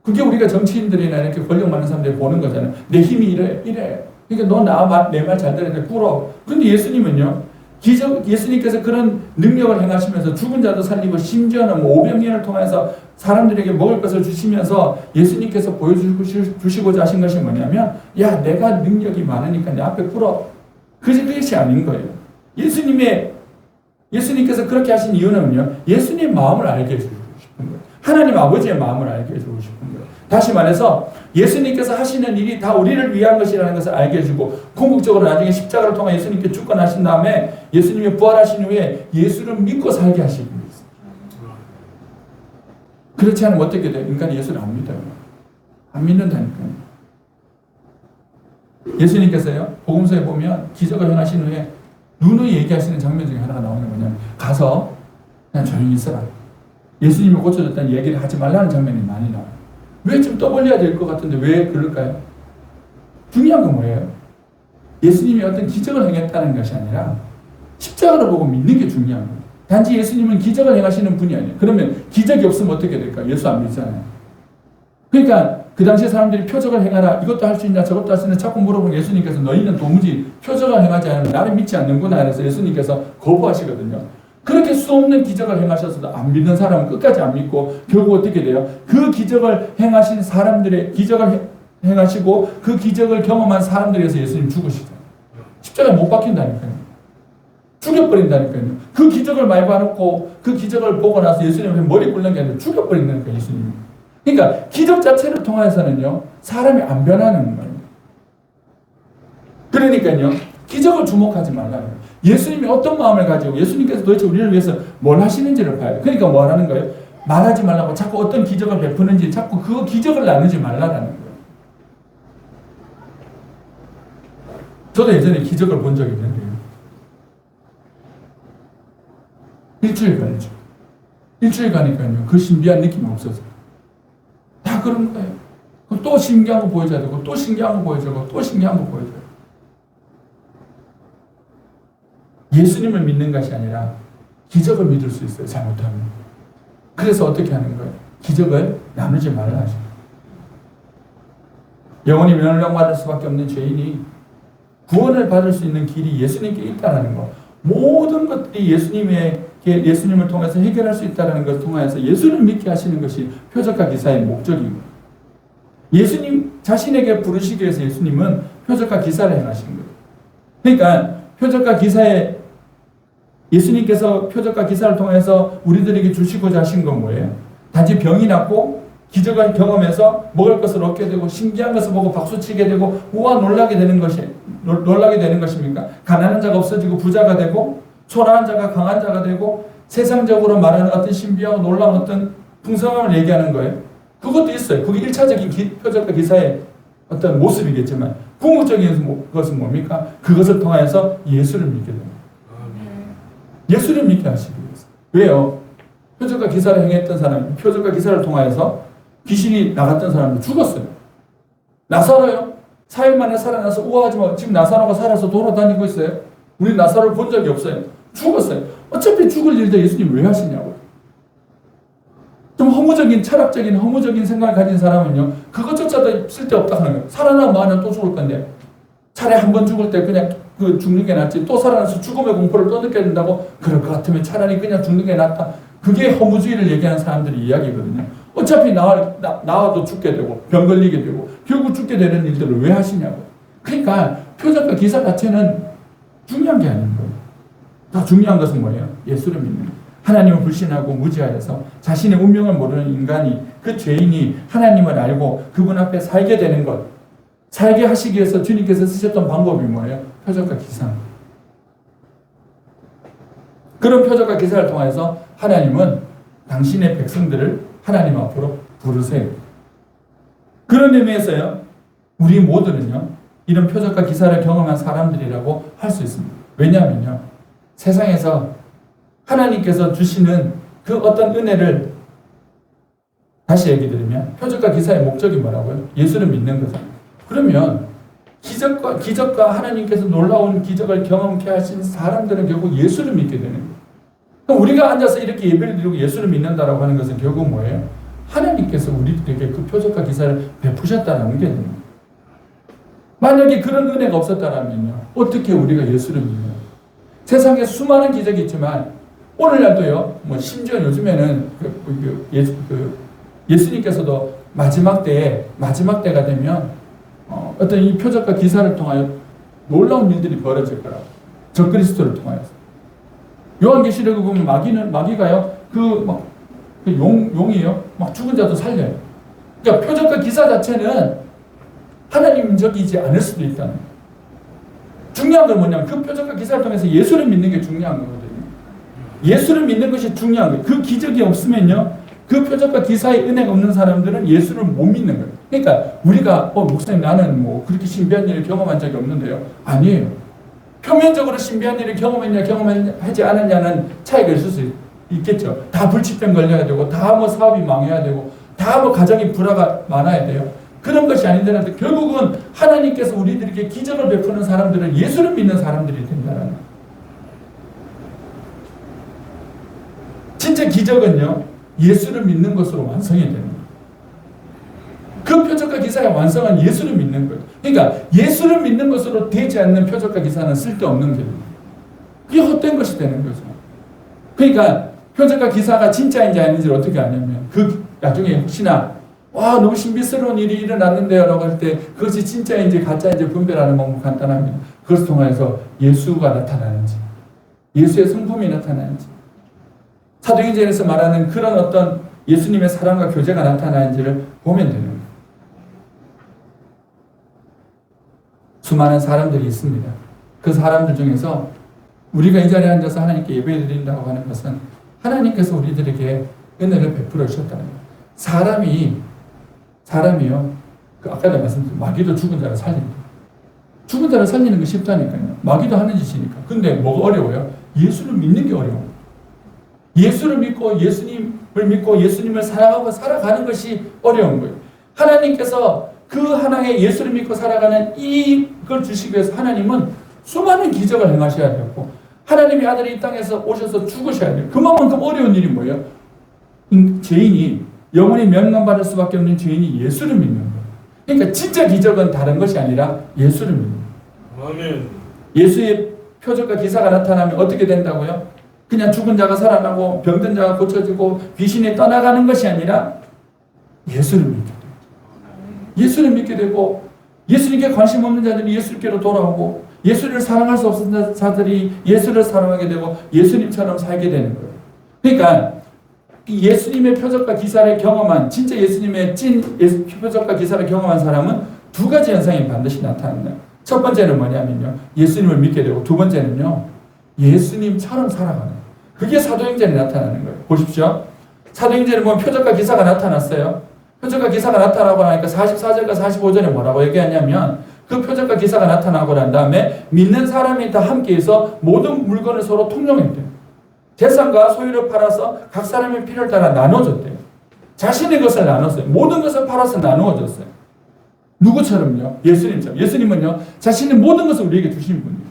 그게 우리가 정치인들이나 이렇게 권력 많은 사람들이 보는 거잖아요. 내 힘이 이래. 그러니까 너 내 말 잘 들으니까 꾸러. 근데 예수님은요, 예수님께서 그런 능력을 행하시면서 죽은 자도 살리고 심지어는 뭐 500년을 통해서 사람들에게 먹을 것을 주시면서 예수님께서 보여주시고자 하신 것이 뭐냐면, 야, 내가 능력이 많으니까 내 앞에 꾸러. 그것이 아닌 거예요. 예수님께서 그렇게 하신 이유는요, 예수님 마음을 알게 해주고 싶은 거예요. 하나님 아버지의 마음을 알게 해주고 싶은 거예요. 다시 말해서 예수님께서 하시는 일이 다 우리를 위한 것이라는 것을 알게 해주고, 궁극적으로 나중에 십자가를 통해 예수님께 죽고 나신 다음에 예수님이 부활하신 후에 예수를 믿고 살게 하시기 위해서. 그렇지 않으면 어떻게 돼요? 인간이 예수를 안 믿어요. 안 믿는다니까요. 예수님께서요, 복음서에 보면 기적을 행하신 후에 누누이 얘기하시는 장면 중에 하나가 나오는 거냐면, 가서 그냥 조용히 있어라. 예수님이 고쳐줬다는 얘기를 하지 말라는 장면이 많이 나와요. 왜 좀 떠벌려야 될 것 같은데 왜 그럴까요? 중요한 건 뭐예요? 예수님이 어떤 기적을 행했다는 것이 아니라 십자가를 보고 믿는 게 중요한 거예요. 단지 예수님은 기적을 행하시는 분이 아니에요. 그러면 기적이 없으면 어떻게 될까요? 예수 안 믿잖아요. 그러니까 그 당시에 사람들이 표적을 행하라, 이것도 할 수 있냐 저것도 할 수 있냐 자꾸 물어보면 예수님께서 너희는 도무지 표적을 행하지 않으면 나를 믿지 않는구나 해서 예수님께서 거부하시거든요. 그렇게 수없는 기적을 행하셔서도 안 믿는 사람은 끝까지 안 믿고 결국 어떻게 돼요? 그 기적을 행하신 사람들의 기적을 행하시고 그 기적을 경험한 사람들에서 예수님 죽으시죠. 십자가에 못 박힌다니까요. 죽여버린다니까요. 그 기적을 많이 봐놓고 그 기적을 보고 나서 예수님한테 머리 굴는 게 아니라 죽여버린다니까요. 예수님이. 그러니까 기적 자체를 통해서는요, 사람이 안 변하는 거예요. 그러니까요, 기적을 주목하지 말라요. 예수님이 어떤 마음을 가지고 예수님께서 도대체 우리를 위해서 뭘 하시는지를 봐요. 그러니까 뭐 하는 거예요? 말하지 말라고 자꾸 어떤 기적을 베푸는지 자꾸 그 기적을 나누지 말라라는 거예요. 저도 예전에 기적을 본 적이 있는데요. 일주일 가니까 그 신비한 느낌이 없어져요. 다 그런 거예요. 또 신기한 거 보여줘야 되고 또 신기한 거 보여주고 또 신기한 거 보여줘요. 예수님을 믿는 것이 아니라 기적을 믿을 수 있어요. 잘못하면. 그래서 어떻게 하는 거예요? 기적을 나누지 말라 하죠. 영원히 멸망받을 수밖에 없는 죄인이 구원을 받을 수 있는 길이 예수님께 있다는 거. 모든 것들이 예수님을 통해서 해결할 수 있다는 것을 통해서 예수를 믿게 하시는 것이 표적과 기사의 목적이고, 예수님 자신에게 부르시기 위해서 예수님은 표적과 기사를 행하신 거예요. 그러니까 표적과 기사에 예수님께서 표적과 기사를 통해서 우리들에게 주시고자 하신 건 뭐예요? 단지 병이 낫고 기적을 경험해서 먹을 것을 얻게 되고 신기한 것을 보고 박수치게 되고 우와 놀라게 되는 것입니까? 가난한 자가 없어지고 부자가 되고 초라한 자가 강한 자가 되고 세상적으로 말하는 어떤 신비하고 놀라운 어떤 풍성함을 얘기하는 거예요. 그것도 있어요. 그게 1차적인 표적과 기사의 어떤 모습이겠지만 궁극적인 것은 뭡니까? 그것을 통해서 예수를 믿게 됩니다. 예수를 믿게 하시기 위해서. 왜요? 표적과 기사를 행했던 사람, 표적과 기사를 통하여서 귀신이 나갔던 사람도 죽었어요. 나사로요? 4일 만에 살아나서 우아하지만 지금 나사로가 살아서 돌아다니고 있어요. 우리 나사로를 본 적이 없어요. 죽었어요. 어차피 죽을 일도 예수님 왜 하시냐고요. 좀 철학적인 허무적인 생각을 가진 사람은요, 그것조차도 쓸데없다 하는 거예요. 살아나면 마냥 또 죽을 건데, 차라리 한 번 죽을 때 그냥 죽는 게 낫지, 또 살아나서 죽음의 공포를 또 느껴야 된다고? 그럴 것 같으면 차라리 그냥 죽는 게 낫다. 그게 허무주의를 얘기하는 사람들의 이야기거든요. 어차피 나와도 죽게 되고, 병 걸리게 되고, 결국 죽게 되는 일들을 왜 하시냐고. 그러니까, 표적과 기사 자체는 중요한 게 아닌 거예요. 더 중요한 것은 뭐예요? 예수를 믿는 거예요. 하나님을 불신하고 무지하여서 자신의 운명을 모르는 인간이, 그 죄인이 하나님을 알고 그분 앞에 살게 되는 것, 살게 하시기 위해서 주님께서 쓰셨던 방법이 뭐예요? 표적과 기사. 그런 표적과 기사를 통해서 하나님은 당신의 백성들을 하나님 앞으로 부르세요. 그런 의미에서요, 우리 모두는요, 이런 표적과 기사를 경험한 사람들이라고 할 수 있습니다. 왜냐하면요, 세상에서 하나님께서 주시는 그 어떤 은혜를 다시 얘기 드리면, 표적과 기사의 목적이 뭐라고요? 예수를 믿는 거잖아요. 그러면 기적과 하나님께서 놀라운 기적을 경험케 하신 사람들은 결국 예수를 믿게 되는 거예요. 그럼 우리가 앉아서 이렇게 예배를 드리고 예수를 믿는다라고 하는 것은 결국 뭐예요? 하나님께서 우리들에게 그 표적과 기사를 베푸셨다는 게 됩니다. 만약에 그런 은혜가 없었다면요, 어떻게 우리가 예수를 믿나요? 세상에 수많은 기적이 있지만 오늘날도요, 뭐 심지어 요즘에는 예수님께서도 마지막 때가 되면 어떤 이 표적과 기사를 통하여 놀라운 일들이 벌어질 거라고. 적그리스도를 통하여서. 요한계시록을 보면 마귀가요, 용이요, 막 죽은 자도 살려요. 그러니까 표적과 기사 자체는 하나님적이지 않을 수도 있다는 거예요. 중요한 건 뭐냐면 그 표적과 기사를 통해서 예수를 믿는 게 중요한 거거든요. 예수를 믿는 것이 중요한 거예요. 그 기적이 없으면요, 그 표적과 기사의 은혜가 없는 사람들은 예수를 못 믿는 거예요. 그러니까 우리가 목사님 나는 뭐 그렇게 신비한 일을 경험한 적이 없는데요. 아니에요. 표면적으로 신비한 일을 경험하지 않았냐는 차이가 있을 수 있겠죠. 다 불치병 걸려야 되고, 다 뭐 사업이 망해야 되고, 다 뭐 가정의 불화가 많아야 돼요. 그런 것이 아닌데라도 결국은 하나님께서 우리들에게 기적을 베푸는 사람들은 예수를 믿는 사람들이 된다는 거예요. 진짜 기적은요, 예수를 믿는 것으로 완성이 되는 거예요. 그 표적과 기사의 완성은 예수를 믿는 거예요. 그러니까 예수를 믿는 것으로 되지 않는 표적과 기사는 쓸데없는 길입니다. 그게 헛된 것이 되는 거죠. 그러니까 표적과 기사가 진짜인지 아닌지를 어떻게 아냐면 그 나중에 혹시나 너무 신비스러운 일이 일어났는데요 라고 할 때 그것이 진짜인지 가짜인지 분별하는 방법 간단합니다. 그것을 통해서 예수가 나타나는지, 예수의 성품이 나타나는지, 사도행전에서 말하는 그런 어떤 예수님의 사랑과 교제가 나타나는지를 보면 되는 거예요. 수많은 사람들이 있습니다. 그 사람들 중에서 우리가 이 자리에 앉아서 하나님께 예배 드린다고 하는 것은 하나님께서 우리들에게 은혜를 베풀어 주셨다는 거예요. 사람이요, 아까도 말씀드린 마귀도 죽은 자를 살린다. 죽은 자를 살리는 게 쉽다니까요. 마귀도 하는 짓이니까. 근데 뭐가 어려워요? 예수를 믿는 게 어려워요. 예수를 믿고 예수님을 사랑하고 살아가는 것이 어려운 거예요. 하나님께서 그 하나의 예수를 믿고 살아가는 이걸 주시기 위해서 하나님은 수많은 기적을 행하셔야 되고, 하나님의 아들이 이 땅에서 오셔서 죽으셔야 돼요. 그만큼 어려운 일이 뭐예요? 죄인이 영원히 멸망받을 수밖에 없는 죄인이 예수를 믿는 거예요. 그러니까 진짜 기적은 다른 것이 아니라 예수를 믿는 거예요. 아멘. 예수의 표적과 기사가 나타나면 어떻게 된다고요? 그냥 죽은 자가 살아나고 병든 자가 고쳐지고 귀신이 떠나가는 것이 아니라 예수를 믿게 돼요. 예수를 믿게 되고, 예수님께 관심 없는 자들이 예수께로 돌아오고, 예수를 사랑할 수 없는 자들이 예수를 사랑하게 되고 예수님처럼 살게 되는 거예요. 그러니까 예수님의 표적과 기사를 경험한, 진짜 예수님의 표적과 기사를 경험한 사람은 두 가지 현상이 반드시 나타난다. 첫 번째는 뭐냐면요, 예수님을 믿게 되고, 두 번째는요, 예수님처럼 살아가는, 그게 사도행전에 나타나는 거예요. 보십시오. 사도행전에 보면 표적과 기사가 나타났어요. 표적과 기사가 나타나고 나니까 44절과 45절에 뭐라고 얘기하냐면, 그 표적과 기사가 나타나고 난 다음에 믿는 사람이 다 함께해서 모든 물건을 서로 통용했대요. 재산과 소유를 팔아서 각 사람의 필요를 따라 나눠줬대요. 자신의 것을 나눴어요. 모든 것을 팔아서 나누어줬어요. 누구처럼요? 예수님처럼. 예수님은요, 자신의 모든 것을 우리에게 주신 분이에요.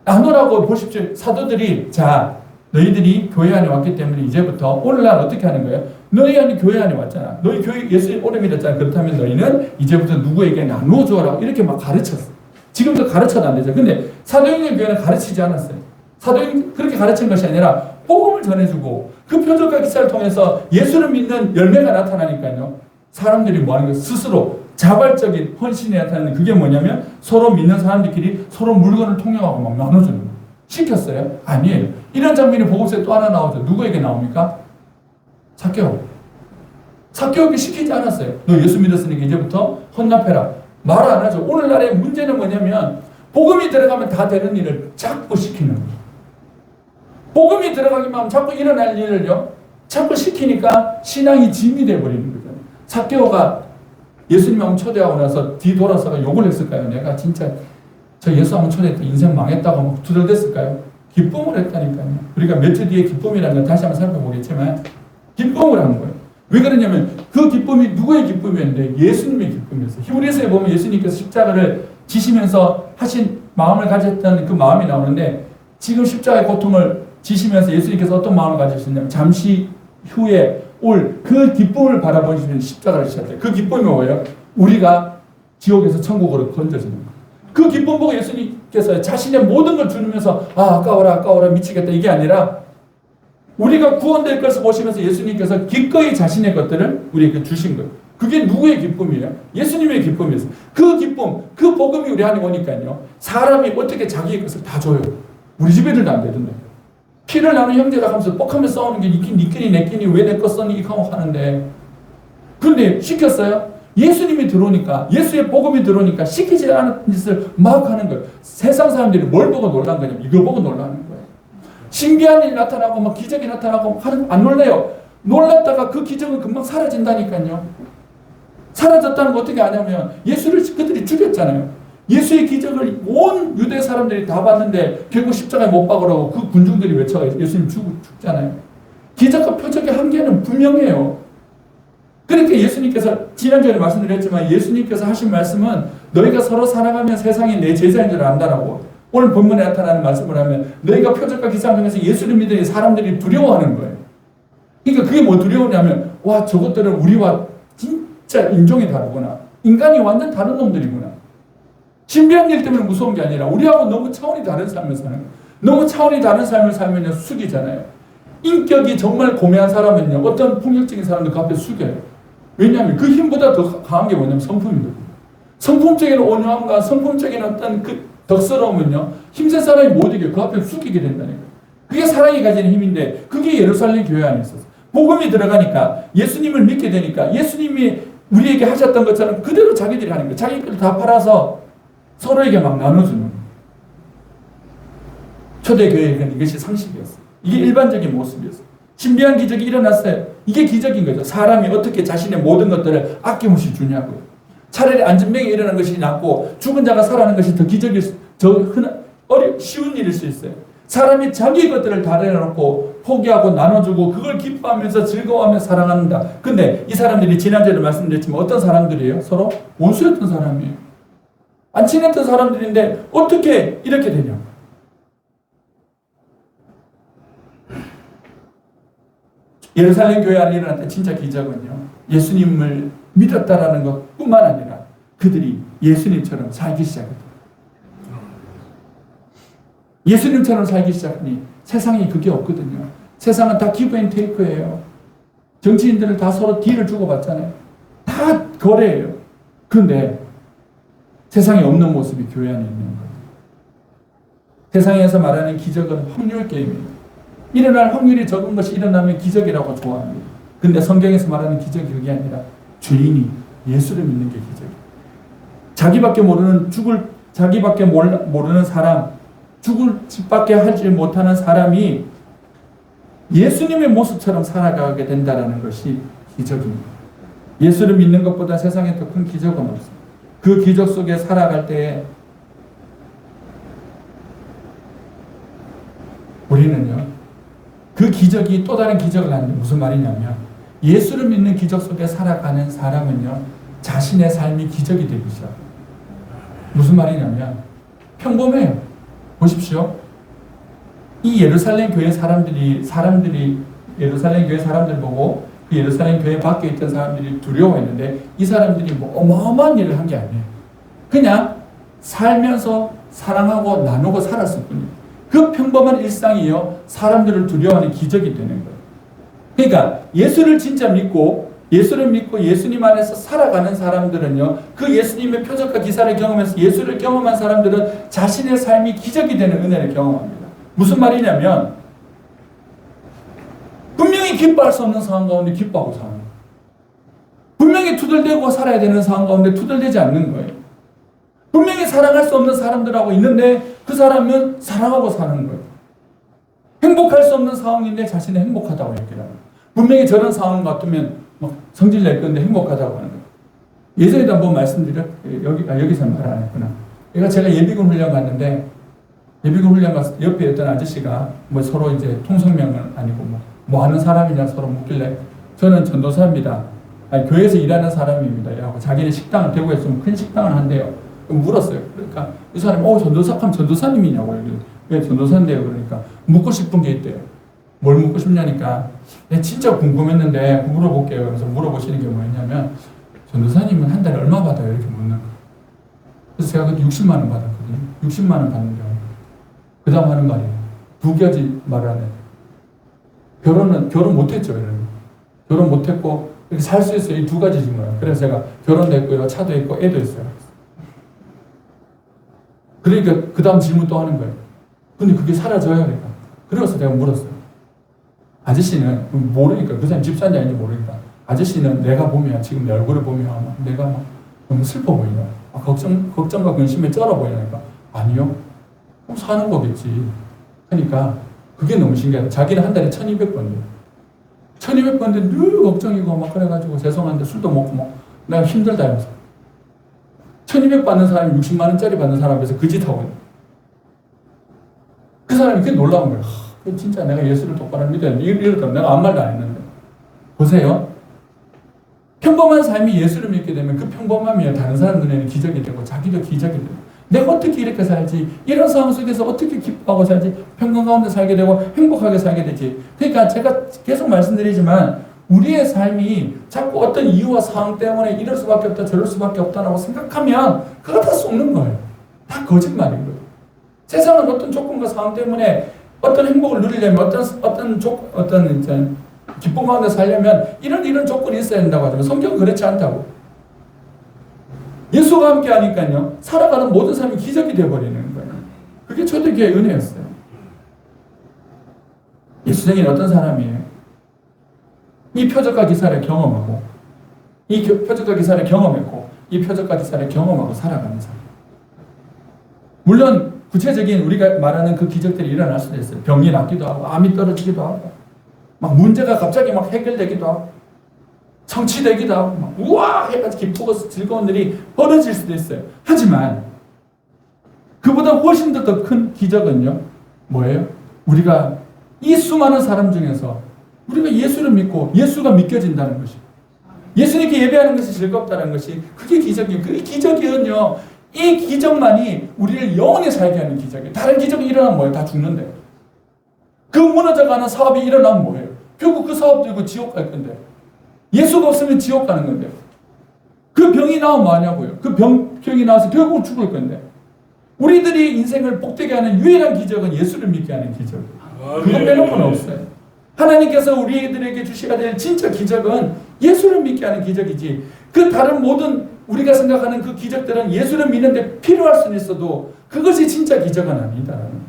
나누라고 보십시오. 사도들이, 자, 너희들이 교회 안에 왔기 때문에 이제부터 오늘날 어떻게 하는 거예요? 너희 안에 교회 안에 왔잖아. 너희 교회 예수님 오래 믿었잖아. 그렇다면 너희는 이제부터 누구에게 나누어 주어라. 이렇게 막 가르쳤어. 지금도 가르쳐도 안 되죠. 근데 사도행전 교회는 가르치지 않았어요. 사도행 그렇게 가르친 것이 아니라 복음을 전해주고, 그 표적과 기사를 통해서 예수를 믿는 열매가 나타나니까요, 사람들이 뭐 하는 거예요? 스스로 자발적인 헌신이 나타나는, 그게 뭐냐면 서로 믿는 사람들끼리 서로 물건을 통용하고 막 나눠주는 거예요. 시켰어요? 아니에요. 이런 장면이 복음서에 또 하나 나오죠. 누구에게 나옵니까? 삭개오에게 시키지 않았어요. 너 예수 믿었으니까 이제부터 헌납해라. 말 안 하죠. 오늘날의 문제는 뭐냐면 복음이 들어가면 다 되는 일을 자꾸 시키는 거예요. 복음이 들어가기만 하면 자꾸 일어날 일을요, 자꾸 시키니까 신앙이 짐이 돼버리는 거잖아요. 삭개오가 예수님 한번 초대하고 나서 뒤돌아서가 욕을 했을까요? 내가 진짜 저 예수 한번 초대했다 인생 망했다고 막 두들댔을까요? 기쁨을 했다니까요. 우리가 몇 주 뒤에 기쁨이라는 걸 다시 한번 살펴보겠지만 기쁨을 한 거예요. 왜 그러냐면 그 기쁨이 누구의 기쁨이었는데 예수님의 기쁨이었어요. 히브리서에 보면 예수님께서 십자가를 지시면서 하신 마음을 가졌던 그 마음이 나오는데 지금 십자가의 고통을 지시면서 예수님께서 어떤 마음을 가지셨냐면 잠시 후에 올 그 기쁨을 바라보시면 십자가를 지셨대요. 그 기쁨이 뭐예요? 우리가 지옥에서 천국으로 건져지는 거예요. 그 기쁨 보고 예수님께서 자신의 모든 걸 주면서 아까워라 미치겠다 이게 아니라 우리가 구원될 것을 보시면서 예수님께서 기꺼이 자신의 것들을 우리에게 주신 거예요. 그게 누구의 기쁨이에요? 예수님의 기쁨이었어요. 그 기쁨, 그 복음이 우리 안에 오니까요. 사람이 어떻게 자기의 것을 다 줘요. 우리 집 애들도 안 되던데. 피를 나는 형제라 하면서 뻑하면서 싸우는 게 니끼니 내끼니 왜 내 것 썼니 이거 하는데. 그런데 시켰어요? 예수님이 들어오니까 예수의 복음이 들어오니까 시키지 않은 짓을 막 하는 거예요. 세상 사람들이 뭘 보고 놀란 거냐면 이거 보고 놀라는 거예요. 신기한 일이 나타나고 막 기적이 나타나고 하는 안 놀래요. 놀랐다가 그 기적은 금방 사라진다니까요. 사라졌다는 거 어떻게 아냐면 예수를 그들이 죽였잖아요. 예수의 기적을 온 유대 사람들이 다 봤는데 결국 십자가에 못 박으라고 그 군중들이 외쳐가지고 예수님 죽잖아요. 기적과 표적의 한계는 분명해요. 그러니까 예수님께서 지난주에 말씀드렸지만 예수님께서 하신 말씀은 너희가 서로 사랑하면 세상이 내 제자인 줄 안다라고 오늘 본문에 나타나는 말씀을 하면 너희가 표적과 기상 중에서 예수를 믿으니 사람들이 두려워하는 거예요. 그러니까 그게 뭐 두려우냐면 와 저것들은 우리와 진짜 인종이 다르구나. 인간이 완전 다른 놈들이구나. 신비한 일 때문에 무서운 게 아니라 우리하고 너무 차원이 다른 삶을 사는 거예요. 너무 차원이 다른 삶을 살면 숙이잖아요. 인격이 정말 고매한 사람은요. 어떤 폭력적인 사람도 그 앞에 숙여요. 왜냐하면 그 힘보다 더 강한 게 뭐냐면 성품입니다. 성품적인 온유함과 성품적인 어떤 그 덕스러움은요. 힘센 사람이 못 이겨요. 그 앞에 숙이게 된다니까요. 그게 사랑이 가지는 힘인데 그게 예루살렘 교회 안에 있었어요. 복음이 들어가니까 예수님을 믿게 되니까 예수님이 우리에게 하셨던 것처럼 그대로 자기들이 하는 거예요. 자기 것을 다 팔아서 서로에게 막 나눠주는 거예요. 초대교회는 이것이 상식이었어요. 이게 일반적인 모습이었어요. 신비한 기적이 일어났어요. 이게 기적인 거죠. 사람이 어떻게 자신의 모든 것들을 아낌없이 주냐고요. 차라리 안전병이 일어난 것이 낫고 죽은 자가 살아나는 것이 더 기적일 쉬운 일일 수 있어요. 사람이 자기 것들을 다 내려놓고 포기하고 나눠주고 그걸 기뻐하면서 즐거워하며 사랑한다. 근데 이 사람들이 지난주에도 말씀드렸지만 어떤 사람들이에요? 서로 원수였던 사람이에요. 안 친했던 사람들인데 어떻게 이렇게 되냐? 예루살렘 교회 안에 일어났던 진짜 기적은요. 예수님을 믿었다라는 것뿐만 아니라 그들이 예수님처럼 살기 시작했다. 예수님처럼 살기 시작하니 세상에 그게 없거든요. 세상은 다 기브 앤 테이크예요. 정치인들은 다 서로 딜을 주고받잖아요. 다 거래예요. 그런데 세상에 없는 모습이 교회 안에 있는 거예요. 세상에서 말하는 기적은 확률 게임입니다. 일어날 확률이 적은 것이 일어나면 기적이라고 좋아합니다. 근데 성경에서 말하는 기적이 그게 아니라 죄인이 예수를 믿는 게 기적이에요. 자기밖에 모르는 사람, 죽을 짓밖에 하지 못하는 사람이 예수님의 모습처럼 살아가게 된다는 것이 기적입니다. 예수를 믿는 것보다 세상에 더 큰 기적은 없습니다. 그 기적 속에 살아갈 때에 우리는요, 그 기적이 또 다른 기적을 하는데 무슨 말이냐면 예수를 믿는 기적 속에 살아가는 사람은요, 자신의 삶이 기적이 되기 시작합니다. 무슨 말이냐면 평범해요. 보십시오. 이 예루살렘 교회 사람들이 예루살렘 교회 사람들 보고 그 예루살렘 교회 밖에 있던 사람들이 두려워했는데 이 사람들이 뭐 어마어마한 일을 한 게 아니에요. 그냥 살면서 사랑하고 나누고 살았을 뿐이에요. 그 평범한 일상이요, 사람들을 두려워하는 기적이 되는 거예요. 그러니까 예수를 진짜 믿고 예수님 안에서 살아가는 사람들은요, 그 예수님의 표적과 기사를 경험해서 예수를 경험한 사람들은 자신의 삶이 기적이 되는 은혜를 경험합니다. 무슨 말이냐면 분명히 기뻐할 수 없는 상황 가운데 기뻐하고 사는 거예요. 분명히 투덜대고 살아야 되는 상황 가운데 투덜대지 않는 거예요. 분명히 사랑할 수 없는 사람들하고 있는데 그 사람은 사랑하고 사는 거예요. 행복할 수 없는 상황인데 자신은 행복하다고 얘기를 합니다. 분명히 저런 상황 같으면 막 성질 낼 건데 행복하다고 하는 거예요. 예전에도 한번 말씀드렸, 여기서 말 안 했구나. 제가 예비군 훈련 갔는데, 예비군 훈련 가서 옆에 있던 아저씨가 뭐 서로 이제 통성명은 아니고 뭐 하는 사람이냐 서로 묻길래 저는 전도사입니다. 교회에서 일하는 사람입니다. 하고 자기는 식당을 대구에서 큰 식당을 한대요. 물었어요. 그러니까 이 사람이 전도사님이냐고. 왜 전도사인데요? 그러니까 묻고 싶은 게 있대요. 뭘 묻고 싶냐니까 진짜 궁금했는데 물어볼게요. 그래서 물어보시는 게 뭐였냐면 전도사님은 한 달에 얼마 받아요? 이렇게 묻는 거예요. 그래서 제가 그때 60만 원 받았거든요. 60만 원 받는데 그 다음 하는 말이에요. 두 가지 말을 하네. 결혼 못했죠. 결혼 못했고 이렇게 살 수 있어요. 이 두 가지 질문이에요. 그래서 제가 결혼도 했고요. 차도 있고 애도 있어요. 그러니까 그 다음 질문 또 하는 거예요. 근데 그게 사라져요. 그러니까. 그래서 내가 물었어요. 아저씨는 모르니까 그 사람 집사인지 아닌지 모르니까 아저씨는 내가 보면 지금 내 얼굴을 보면 내가 막 너무 슬퍼 보이냐, 걱정과 근심에 쩔어 보이니까 아니요. 그럼 사는 거겠지. 그러니까 그게 너무 신기하다. 자기는 한 달에 1200번이에요. 1200번인데 늘 걱정이고 막 그래가지고 죄송한데 술도 먹고 막 내가 힘들다 하면서 1200 받는 사람이 60만 원짜리 받는 사람 앞에서 그 짓 하고 있는. 그 사람이 그게 놀라운 거예요. 진짜 내가 예수를 똑바로 믿어야 돼. 이러다 내가 아무 말도 안 했는데. 보세요. 평범한 삶이 예수를 믿게 되면 그 평범함이 다른 사람 눈에는 기적이 되고 자기도 기적이 되고 내가 어떻게 이렇게 살지? 이런 상황 속에서 어떻게 기뻐하고 살지? 평강 가운데 살게 되고 행복하게 살게 되지. 그러니까 제가 계속 말씀드리지만 우리의 삶이 자꾸 어떤 이유와 상황 때문에 이럴 수밖에 없다 저럴 수밖에 없다라고 생각하면 그거 다 속는 거예요. 다 거짓말인 거예요. 세상은 어떤 조건과 상황 때문에 어떤 행복을 누리려면 어떤 이제 기쁨 가운데 살려면 이런 조건이 있어야 된다고 하지만 성경은 그렇지 않다고. 예수가 함께 하니까요. 살아가는 모든 삶이 기적이 되어버리는 거예요. 그게 초대교회의 은혜였어요. 예수님은 어떤 사람이에요? 이 표적과 기사를 경험하고 이 표적과 기사를 경험했고 이 표적과 기사를 경험하고 살아가는 사람. 물론 구체적인 우리가 말하는 그 기적들이 일어날 수도 있어요. 병이 낫기도 하고 암이 떨어지기도 하고 막 문제가 갑자기 막 해결되기도 하고 성취되기도 하고 막 우와 해가지고 기쁘고 즐거운 일이 벌어질 수도 있어요. 하지만 그보다 훨씬 더 큰 기적은요. 뭐예요? 우리가 이 수많은 사람 중에서 우리가 예수를 믿고 예수가 믿겨진다는 것이 예수님께 예배하는 것이 즐겁다는 것이 그게 기적이에요. 그 기적이은요. 이 기적만이 우리를 영원히 살게 하는 기적이에요. 다른 기적이 일어나면 뭐예요? 다 죽는데. 그 무너져가는 사업이 일어나면 뭐예요? 결국 그 사업 들고 지옥 갈 건데. 예수가 없으면 지옥 가는 건데. 그 병이 나오면 뭐하냐고요? 그 병이 나와서 결국은 죽을 건데. 우리들이 인생을 복되게 하는 유일한 기적은 예수를 믿게 하는 기적이에요. 그거 빼놓고는 없어요. 하나님께서 우리들에게 주셔야 될 진짜 기적은 예수를 믿게 하는 기적이지. 그 다른 모든 우리가 생각하는 그 기적들은 예수를 믿는데 필요할 수는 있어도 그것이 진짜 기적은 아니다라는 거예요.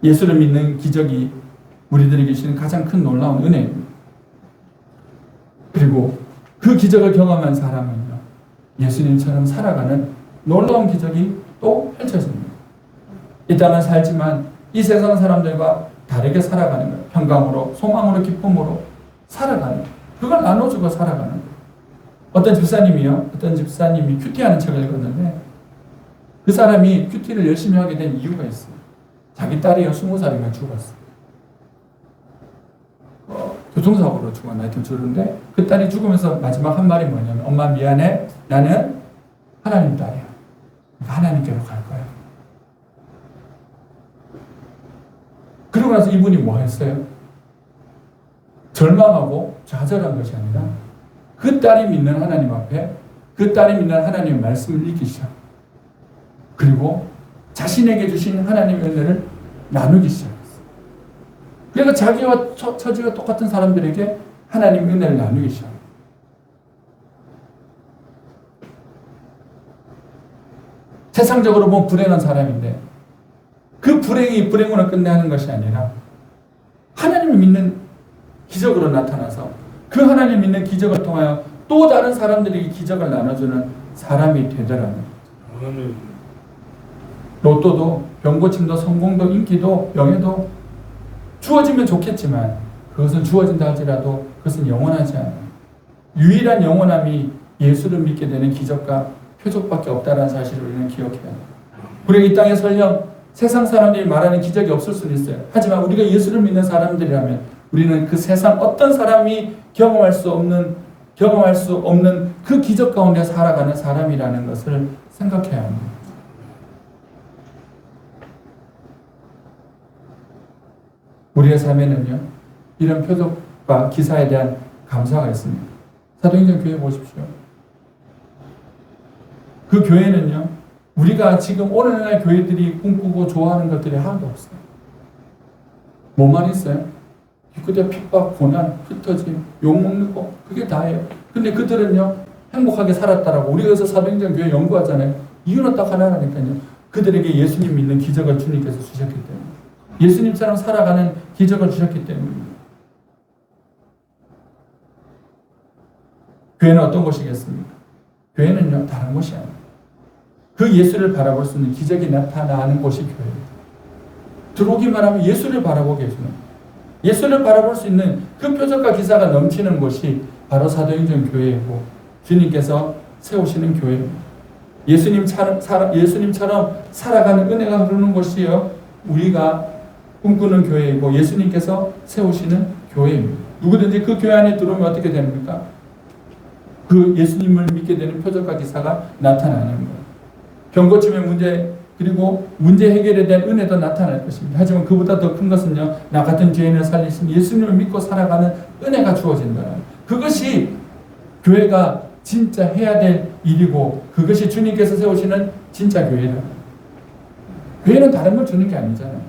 예수를 믿는 기적이 우리들에게 주시는 가장 큰 놀라운 은혜입니다. 그리고 그 기적을 경험한 사람은요. 예수님처럼 살아가는 놀라운 기적이 또 펼쳐집니다. 이 땅은 살지만 이 세상 사람들과 다르게 살아가는 거예요. 평강으로, 소망으로, 기쁨으로 살아가는 거예요. 그걸 나눠주고 살아가는 거예요. 어떤 집사님이 큐티하는 책을 읽었는데 그 사람이 큐티를 열심히 하게 된 이유가 있어요. 자기 딸이요 20살이면 죽었어요. 교통사고로 죽었나 하여튼 죽었는데 그 딸이 죽으면서 마지막 한 말이 뭐냐면 엄마 미안해. 나는 하나님 딸이야. 하나님께로 갈 거야. 그러고 나서 이분이 뭐 했어요? 절망하고 좌절한 것이 아니라 그 딸이 믿는 하나님 앞에 그 딸이 믿는 하나님의 말씀을 읽기 시작. 그리고 자신에게 주신 하나님의 은혜를 나누기 시작했어요. 그러니까 자기와 처지가 똑같은 사람들에게 하나님의 은혜를 나누기 시작해요. 세상적으로 보면 불행한 사람인데 그 불행이 불행으로 끝나는 것이 아니라 하나님을 믿는 기적으로 나타나서 그 하나님을 믿는 기적을 통하여 또 다른 사람들에게 기적을 나눠주는 사람이 되더라는 거예요. 로또도 병고침도 성공도 인기도 명예도 주어지면 좋겠지만 그것은 주어진다 할지라도 그것은 영원하지 않아요. 유일한 영원함이 예수를 믿게 되는 기적과 표적밖에 없다는 사실을 우리는 기억해야 해요. 우리가 이 땅에 설령 세상 사람들이 말하는 기적이 없을 수는 있어요. 하지만 우리가 예수를 믿는 사람들이라면 우리는 그 세상 어떤 사람이 경험할 수 없는 경험할 수 없는 그 기적 가운데 살아가는 사람이라는 것을 생각해야 합니다. 우리의 삶에는요, 이런 표적과 기사에 대한 감사가 있습니다. 사도행전 교회 보십시오. 그 교회는요, 우리가 지금 오늘날 교회들이 꿈꾸고 좋아하는 것들이 하나도 없어요. 뭐만 있어요? 그때 핍박, 고난, 흩어짐, 욕먹는 거, 그게 다예요. 근데 그들은요, 행복하게 살았다라고 우리가 그래서 사도행전 교회 연구하잖아요. 이유는 딱 하나라니까요. 그들에게 예수님 믿는 기적을 주님께서 주셨기 때문에. 예수님처럼 살아가는 기적을 주셨기 때문입니다. 교회는 어떤 곳이겠습니까? 교회는요, 다른 곳이 아니에요. 그 예수를 바라볼 수 있는 기적이 나타나는 곳이 교회예요. 들어오기만 하면 예수를 바라보게 해주는, 예수를 바라볼 수 있는 그 표적과 기사가 넘치는 곳이 바로 사도행전 교회이고 주님께서 세우시는 교회입니다. 예수님처럼 살아가는 은혜가 흐르는 곳이요, 우리가 꿈꾸는 교회이고 예수님께서 세우시는 교회입니다. 누구든지 그 교회 안에 들어오면 어떻게 됩니까? 그 예수님을 믿게 되는 표적과 기사가 나타나는 거예요. 병 고침의 문제, 그리고 문제 해결에 대한 은혜도 나타날 것입니다. 하지만 그보다 더 큰 것은요, 나 같은 죄인을 살리신 예수님을 믿고 살아가는 은혜가 주어진다. 그것이 교회가 진짜 해야 될 일이고, 그것이 주님께서 세우시는 진짜 교회다. 교회는 다른 걸 주는 게 아니잖아요.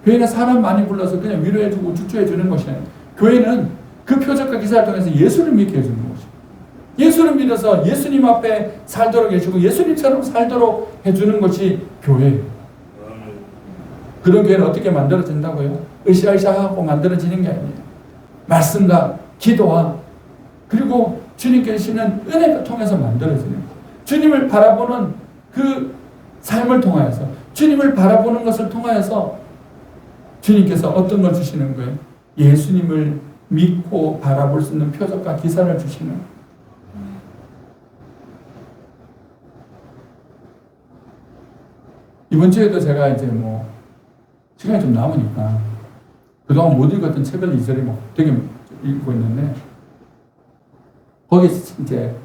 교회는 사람 많이 불러서 그냥 위로해주고 주초해주는 것이 아니에요. 교회는 그 표적과 기사를 통해서 예수를 믿게 해주는 것이에요. 예수를 믿어서 예수님 앞에 살도록 해주고 예수님처럼 살도록 해주는 것이 교회예요. 그런 교회는 어떻게 만들어진다고요? 으쌰으쌰하고 만들어지는 게 아니에요. 말씀과 기도와 그리고 주님께 주시는 은혜를 통해서 만들어지는 거예요. 주님을 바라보는 그 삶을 통하여서, 주님을 바라보는 것을 통하여서 주님께서 어떤 걸 주시는 거예요? 예수님을 믿고 바라볼 수 있는 표적과 기사를 주시는 거예요. 이번 주에도 제가 이제 시간이 좀 남으니까 그동안 못 읽었던 책을 이전에 되게 읽고 있는데, 거기 이제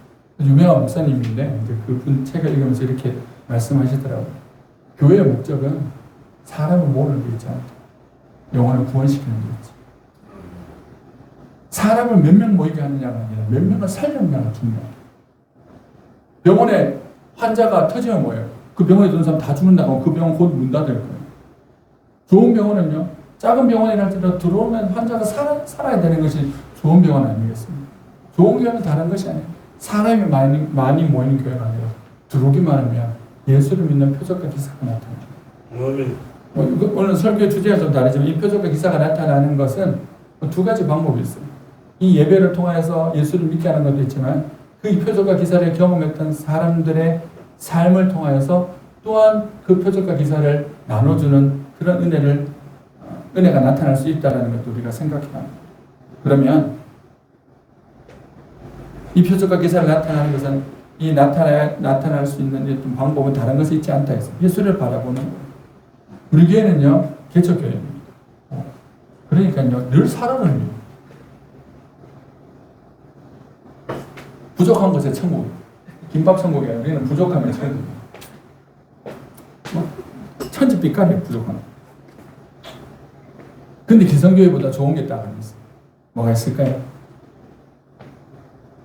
유명한 목사님인데 이제 그분 책을 읽으면서 이렇게 말씀하시더라고요. 교회의 목적은 사람을 모으는 게 있지 않다. 영혼을 구원시키는 게 있지. 사람을 몇 명 모이게 하느냐가 아니라 몇 명을 살려느냐가 중요하다. 병원에 환자가 터지면 뭐예요? 그 병원에 들어온 사람 다 죽는다고 그 병원 곧 문 닫을 거예요. 좋은 병원은요, 작은 병원이랄지라도 들어오면 환자가 살아야 되는 것이 좋은 병원 아니겠습니까? 좋은 교회는 다른 것이 아니에요. 사람이 많이 모이는 교회가 아니라 들어오기만 하면 예수를 믿는 표적과 기사가 나타나요. 오늘 설교의 주제가 좀 다르지만 이 표적과 기사가 나타나는 것은 두 가지 방법이 있어요. 이 예배를 통해서 예수를 믿게 하는 것도 있지만 그 표적과 기사를 경험했던 사람들의 삶을 통하여서 또한 그 표적과 기사를 나눠주는 그런 은혜가 나타날 수 있다는 것도 우리가 생각해야 합니다. 그러면 이 표적과 기사를 나타나는 것은 이 나타날 수 있는 어떤 방법은 다른 것이 있지 않다 해서 예수를 바라보는 거예요. 우리 교회는요, 개척교회입니다. 그러니까요, 늘 살아납니다. 부족한 것에 천국이에요. 김밥 천국이 아니라 우리는 부족하면 천국이에요. 천지빛깔이에요, 부족한 거. 근데 기성교회보다 좋은 게 딱 하나 있어요. 뭐가 있을까요?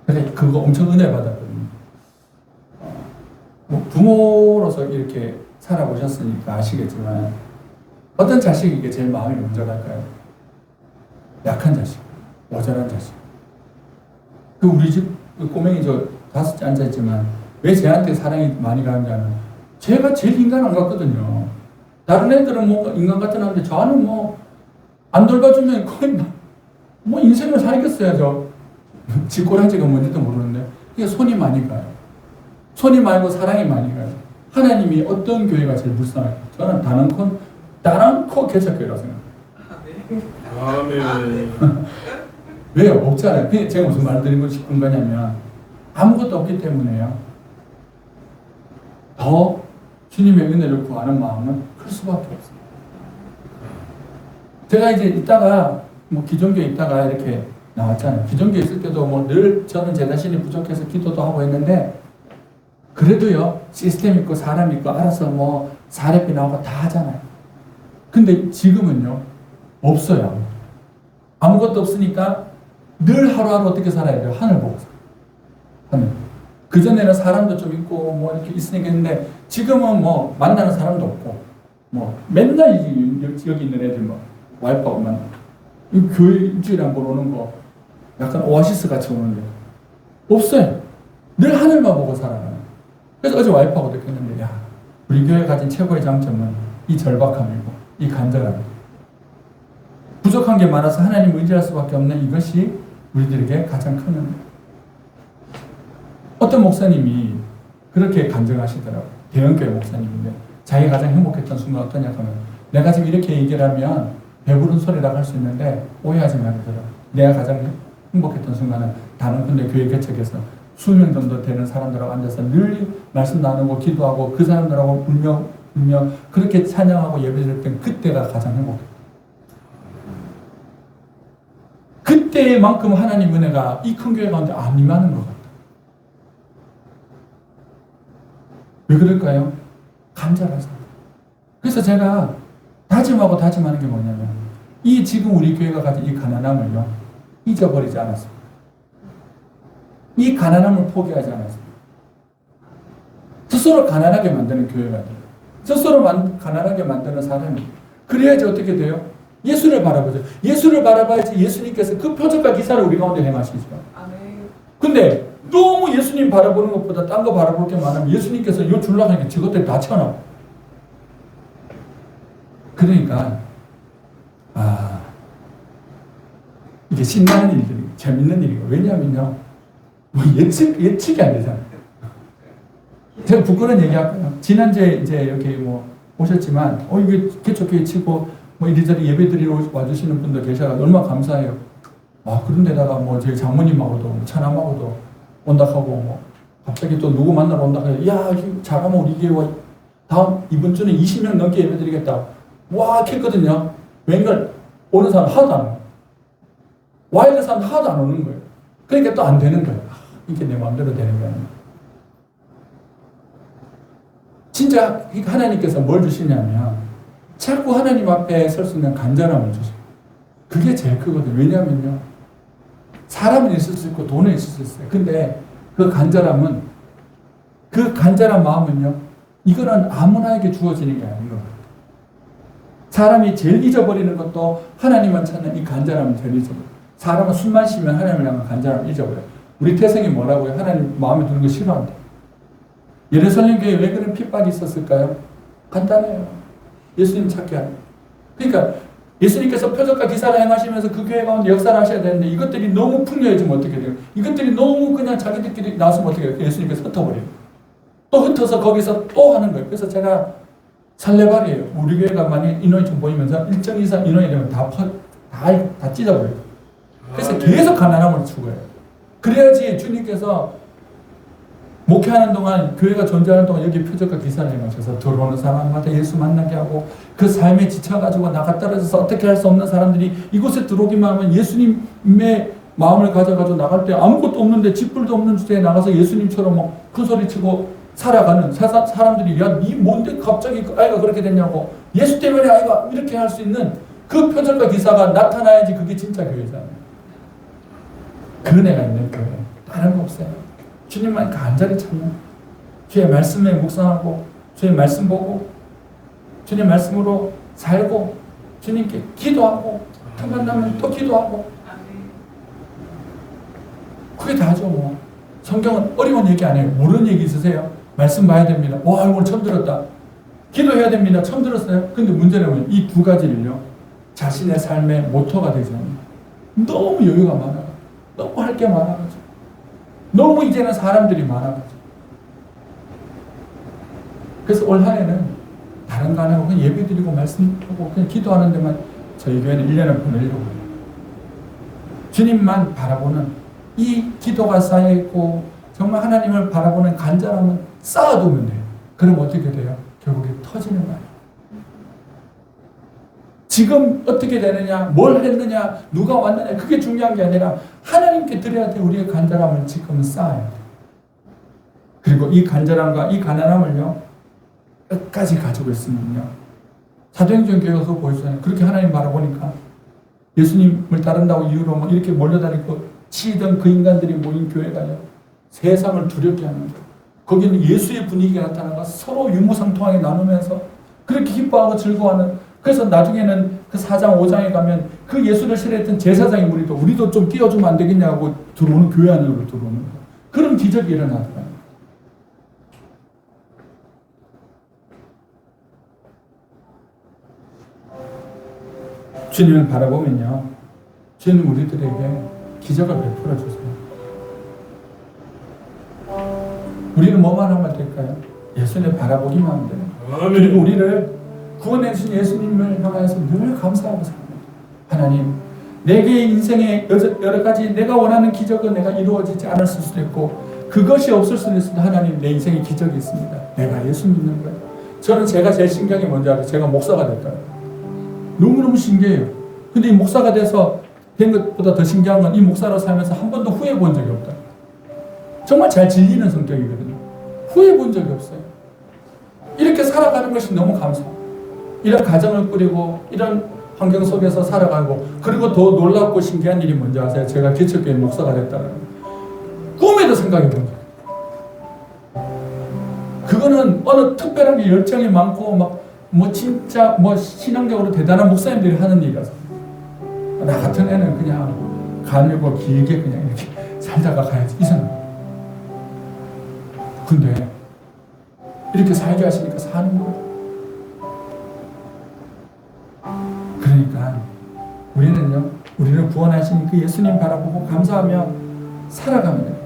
근데 그거 엄청 은혜 받았거든요. 부모로서 이렇게 살아보셨으니까 아시겠지만 어떤 자식에게 제일 마음이 먼저 갈까요? 약한 자식, 모자란 자식. 그 우리 집 꼬맹이 저 5째 앉아있지만 왜 쟤한테 사랑이 많이 가느냐면 쟤가 제일 인간 안 같거든요. 다른 애들은 인간 같은데 저는 안 돌봐주면 거의 인생을 살겠어야죠. 쥐꼬랑지가 뭔지도 모르는데 그게 손이 많이 가요. 손이 많고 사랑이 많이 가요. 하나님이 어떤 교회가 제일 불쌍해요? 저는 단언코 개척교회라고 생각해요. 아멘. 왜요? 없잖아요. 그냥 제가 무슨 말 드리고 싶은 거냐면 아무것도 없기 때문에요. 더 주님의 은혜를 구하는 마음은 클 수밖에 없어요. 제가 이제 있다가 기존교에 있다가 이렇게 나왔잖아요. 기존교회 있을 때도 뭐 늘 저는 제 자신이 부족해서 기도도 하고 했는데 그래도요, 시스템 있고 사람 있고 알아서 뭐 사례비 나오고 다 하잖아요. 근데 지금은요, 없어요. 아무것도 없으니까 늘 하루하루 어떻게 살아야 돼요? 하늘 보고 살아요. 하늘. 그전에는 사람도 좀 있고 뭐 이렇게 있으니까 했는데 지금은 뭐 만나는 사람도 없고 뭐 맨날 여기 있는 애들 뭐 와이프하고 만나. 이 교회 일주일에 한 번 오는 거 약간 오아시스 같이 오는데 없어요. 늘 하늘만 보고 살아요. 그래서 어제 와이프하고 느꼈는데 야, 우리 교회 가진 최고의 장점은 이 절박함이고 이 간절함. 부족한 게 많아서 하나님을 의지할 수밖에 없는 이것이 우리들에게 가장 큰 은혜. 어떤 목사님이 그렇게 간증하시더라고요. 대형교회 목사님인데 자기가 가장 행복했던 순간 어떠냐 하면 내가 지금 이렇게 얘기를 하면 배부른 소리라고 할 수 있는데 오해하지 말고요. 내가 가장 행복했던 순간은 다른 군데 교회 개척에서 수명 정도 되는 사람들하고 앉아서 늘 말씀 나누고 기도하고 그 사람들하고 울며 그렇게 찬양하고 예배드릴 때 그때가 가장 행복해요. 그때만큼 하나님 은혜가 이 큰 교회 가운데 안 임하는 것 같아요. 왜 그럴까요? 간절해서. 그래서 제가 다짐하고 다짐하는 게 뭐냐면 이 지금 우리 교회가 가진 이 가난함을요 잊어버리지 않았습니다. 이 가난함을 포기하지 않았습니다. 스스로 가난하게 만드는 교회가 돼요. 스스로 가난하게 만드는 사람이. 그래야지 어떻게 돼요? 예수를 바라보죠. 예수를 바라봐야지 예수님께서 그 표적과 기사를 우리 가운데 행하시죠. 근데 너무 예수님 바라보는 것보다 딴 거 바라볼 게 많으면 예수님께서 요 줄라가니까 저것들 다 쳐놔. 그러니까 이게 신나는 일들이 재밌는 일이고 왜냐하면요 뭐 예측이 안 되잖아요. 제가 부끄러운 얘기할까요? 지난주에 이제 이렇게 뭐 오셨지만 이게 개척교회 치고 뭐 이리저리 예배 드리러 와주시는 분들 계셔서 얼마나 감사해요. 그런데다가 뭐 저희 장모님하고도 차남하고도 온다 하고 뭐 갑자기 또 누구 만나러 온다 해서 야 잘하면 우리 교회 다음 이번 주는 20명 넘게 예배 드리겠다. 와 했거든요. 웬걸 오는 사람 하나도 안 와요. 와야 될 사람 하나도 안 오는 거예요. 그러니까 또 안 되는 거예요. 이게 내 마음대로 되는 거예요. 진짜 하나님께서 뭘 주시냐면 자꾸 하나님 앞에 설 수 있는 간절함을 주셔요. 그게 제일 크거든요. 왜냐하면요. 사람은 있을 수 있고 돈은 있을 수 있어요. 근데 그 간절한 마음은요. 이거는 아무나에게 주어지는 게 아닌 것 같아요. 사람이 제일 잊어버리는 것도 하나님만 찾는 이 간절함을 제일 잊어버려요. 사람은 숨만 쉬면 하나님을 향한 간절함을 잊어버려요. 우리 태생이 뭐라고요? 하나님 마음에 드는 거 싫어한다. 예루살렘 교회에 왜 그런 핍박이 있었을까요? 간단해요. 예수님 찾게 하는. 그러니까 예수님께서 표적과 기사를 행하시면서 그 교회 가운데 역사를 하셔야 되는데 이것들이 너무 풍요해지면 어떻게 돼요? 이것들이 너무 그냥 자기들끼리 나왔으면 어떻게 돼요? 예수님께서 흩어버려요. 또 흩어서 거기서 또 하는 거예요. 그래서 제가 설레발이에요. 우리 교회가 만약 인원이 좀 보이면서 일정 이상 인원이 되면 다 찢어버려요. 그래서 계속 가난함을 추구해요. 그래야지 주님께서 목회하는 동안 교회가 존재하는 동안 여기 표적과 기사를 행하셔서 들어오는 사람마다 예수 만나게 하고 그 삶에 지쳐가지고 나가 떨어져서 어떻게 할 수 없는 사람들이 이곳에 들어오기만 하면 예수님의 마음을 가져가지고 나갈 때 아무것도 없는데 집불도 없는 주제에 나가서 예수님처럼 막 큰 소리 치고 살아가는 사람들이 야, 니 뭔데 갑자기 그 아이가 그렇게 됐냐고 예수 때문에 아이가 이렇게 할 수 있는 그 표적과 기사가 나타나야지 그게 진짜 교회잖아요. 그 은혜가 있는 교회. 다른 거 없어요. 주님만 간절히 찾는 주의 말씀에 묵상하고 주의 말씀 보고 주님 말씀으로 살고 주님께 기도하고 틈만 나면 또 기도하고 그게 다죠 뭐. 성경은 어려운 얘기 안 해요. 모르는 얘기 있으세요? 말씀 봐야 됩니다. 와 오늘 처음 들었다. 기도해야 됩니다. 처음 들었어요? 근데 문제는 이 두 가지를요 자신의 삶의 모토가 되지 않아요. 너무 여유가 많아요. 너무 할 게 많아가지고 너무 이제는 사람들이 많아가지고 그래서 올 한해는 다른 거 안 하고 그냥 예배 드리고 말씀하고 그냥 기도하는 데만 저희 교회는 1년을 보내려고 해요. 주님만 바라보는 이 기도가 쌓여있고 정말 하나님을 바라보는 간절함은 쌓아두면 돼요. 그럼 어떻게 돼요? 결국에 터지는 거예요. 지금 어떻게 되느냐, 뭘 했느냐, 누가 왔느냐, 그게 중요한 게 아니라 하나님께 드려야 될 우리의 간절함을 지금 쌓아야 돼. 그리고 이 간절함과 이 가난함을요, 끝까지 가지고 있으면요, 사도행전 교회가 그거 보여주잖아요. 그렇게 하나님 바라보니까 예수님을 따른다고 이유로 뭐 이렇게 몰려다니고 치이던 그 인간들이 모인 교회가요, 세상을 두렵게 하는 거예요. 거기는 예수의 분위기가 나타나가 서로 유무상통하게 나누면서 그렇게 기뻐하고 즐거워하는. 그래서 나중에는 그 4장 5장에 가면 그 예수를 싫어했던 제사장의 무리도 우리도 좀 끼워주면 안 되겠냐고 들어오는, 교회 안으로 들어오는 거예요. 그런 기적이 일어나더라고요. 주님을 바라보면요, 주님 우리들에게 기적을 베풀어 주세요. 우리는 뭐만 하면 될까요? 예수님을 바라보기만 하면 돼요. 그리고 우리를 구원해 주신 예수님을 향해서 늘 감사하고 살아요. 하나님, 내게 인생의 여러 가지 내가 원하는 기적은 내가 이루어지지 않았을 수도 있고 그것이 없을 수도 있습니다. 하나님, 내 인생에 기적이 있습니다. 내가 예수 믿는 거예요. 저는 제가 제일 신기한 게 뭔지 알아요? 제가 목사가 됐다는 거예요. 너무너무 신기해요. 근데 이 목사가 돼서 된 것보다 더 신기한 건 이 목사로 살면서 한 번도 후회 본 적이 없다. 정말 잘 질리는 성격이거든요. 후회 본 적이 없어요. 이렇게 살아가는 것이 너무 감사해요. 이런 가정을 꾸리고 이런 환경 속에서 살아가고, 그리고 더 놀랍고 신기한 일이 뭔지 아세요? 제가 기초교회 목사가 됐다는 거예요. 꿈에도 생각해 본 적이에요. 그거는 어느 특별한 게 열정이 많고 뭐 진짜 뭐 신앙적으로 대단한 목사님들이 하는 일이라서, 나 같은 애는 그냥 가늘고 길게 그냥 이렇게 살다가 가야지 이 생각. 근데 이렇게 살게 하시니까 사는 거예요. 그러니까 우리는 구원하신 그 예수님 바라보고 감사하며 살아가면 돼요.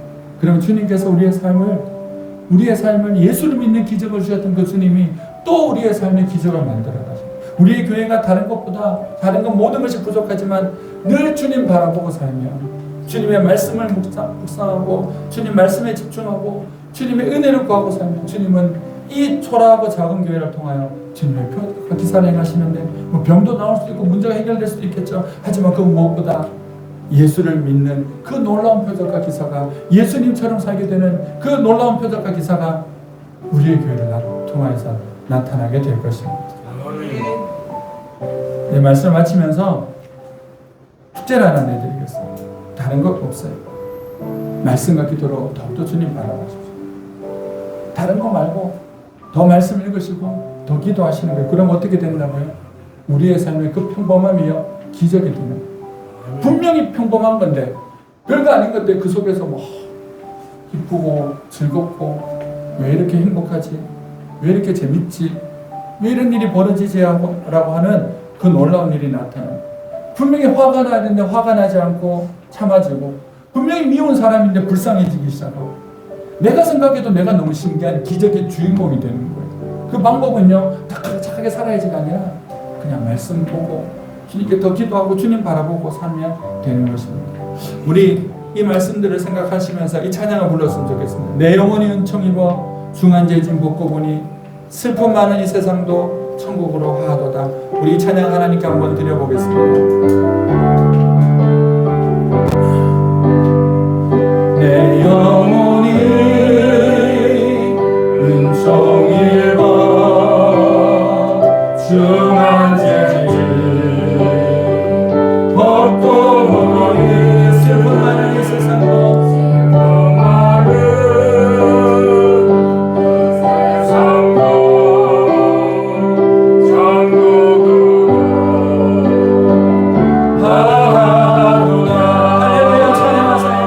그러면 주님께서 우리의 삶을 예수를 믿는 기적을 주셨던 그 주님이 또 우리의 삶의 기적을 만들어 가십니다. 우리의 교회가 다른 것보다 다른 건 모든 것이 부족하지만 늘 주님 바라보고 살며 주님의 말씀을 묵상하고 주님 말씀에 집중하고 주님의 은혜를 구하고 살면 주님은 이 초라하고 작은 교회를 통하여 주님의 표적과 기사를 행하시는데 뭐 병도 나올 수도 있고 문제가 해결될 수도 있겠죠. 하지만 그 무엇보다 예수를 믿는 그 놀라운 표적과 기사가, 예수님처럼 살게 되는 그 놀라운 표적과 기사가 우리의 교회를 통하여서 나타나게 될 것입니다. 네, 말씀을 마치면서 축제를 하나 내드리겠습니다. 다른 것 없어요. 말씀과 기도로 더욱더 주님 바라보십시오. 다른 거 말고 더 말씀 읽으시고 더 기도하시는 거예요. 그럼 어떻게 된다고요? 우리의 삶의 그 평범함이요, 기적이 되는 거예요. 분명히 평범한 건데, 별거 아닌 건데 그 속에서 뭐 기쁘고 즐겁고, 왜 이렇게 행복하지? 왜 이렇게 재밌지? 왜 이런 일이 벌어지지? 라고 하는 그 놀라운 일이 나타나요. 분명히 화가 나야 되는데 화가 나지 않고 참아지고, 분명히 미운 사람인데 불쌍해지기 시작하고, 내가 생각해도 내가 너무 신기한 기적의 주인공이 되는 거예요. 그 방법은요, 착하게 살아야지가 아니라 그냥 말씀 보고 주님께 더 기도하고 주님 바라보고 살면 되는 것입니다. 우리 이 말씀들을 생각하시면서 이 찬양을 불렀으면 좋겠습니다. 내 영혼이 은총 입어 중한죄진 벗고 보니 슬픔 많은 이 세상도 천국으로 하도다. 우리 이 찬양 하나님께 한번 드려보겠습니다. 내 영혼이 은총 입어 중한죄진 벗고 보니 슬픔 많은 이 세상도 할렐루야 찬양하세요.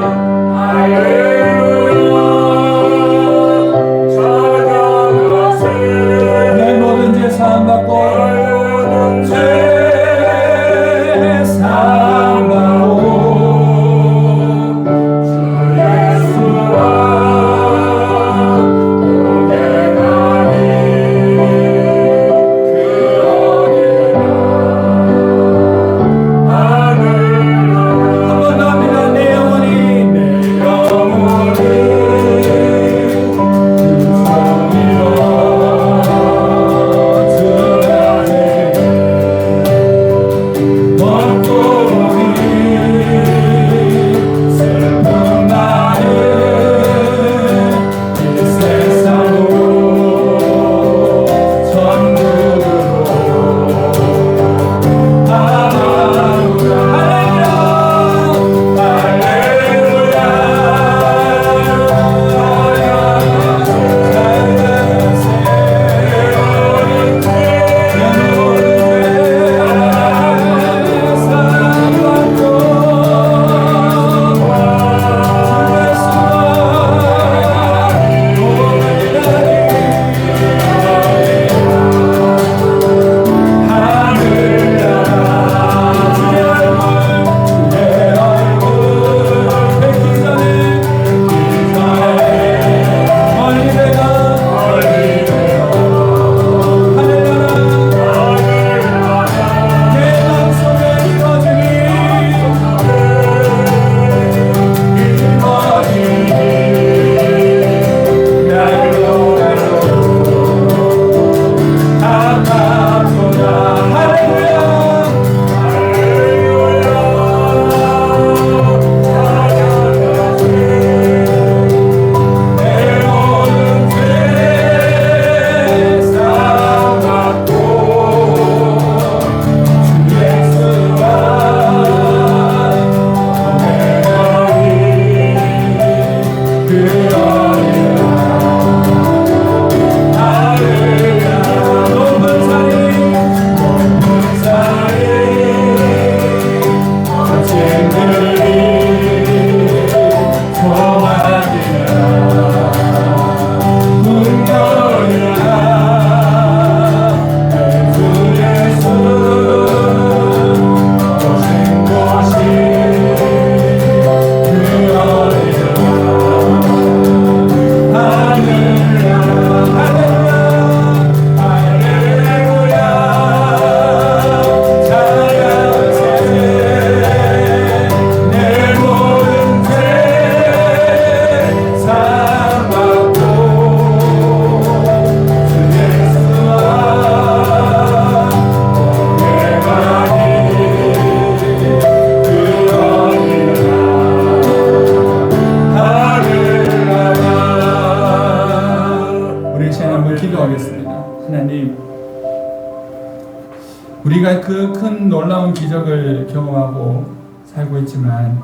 우리가 그 큰 놀라운 기적을 경험하고 살고 있지만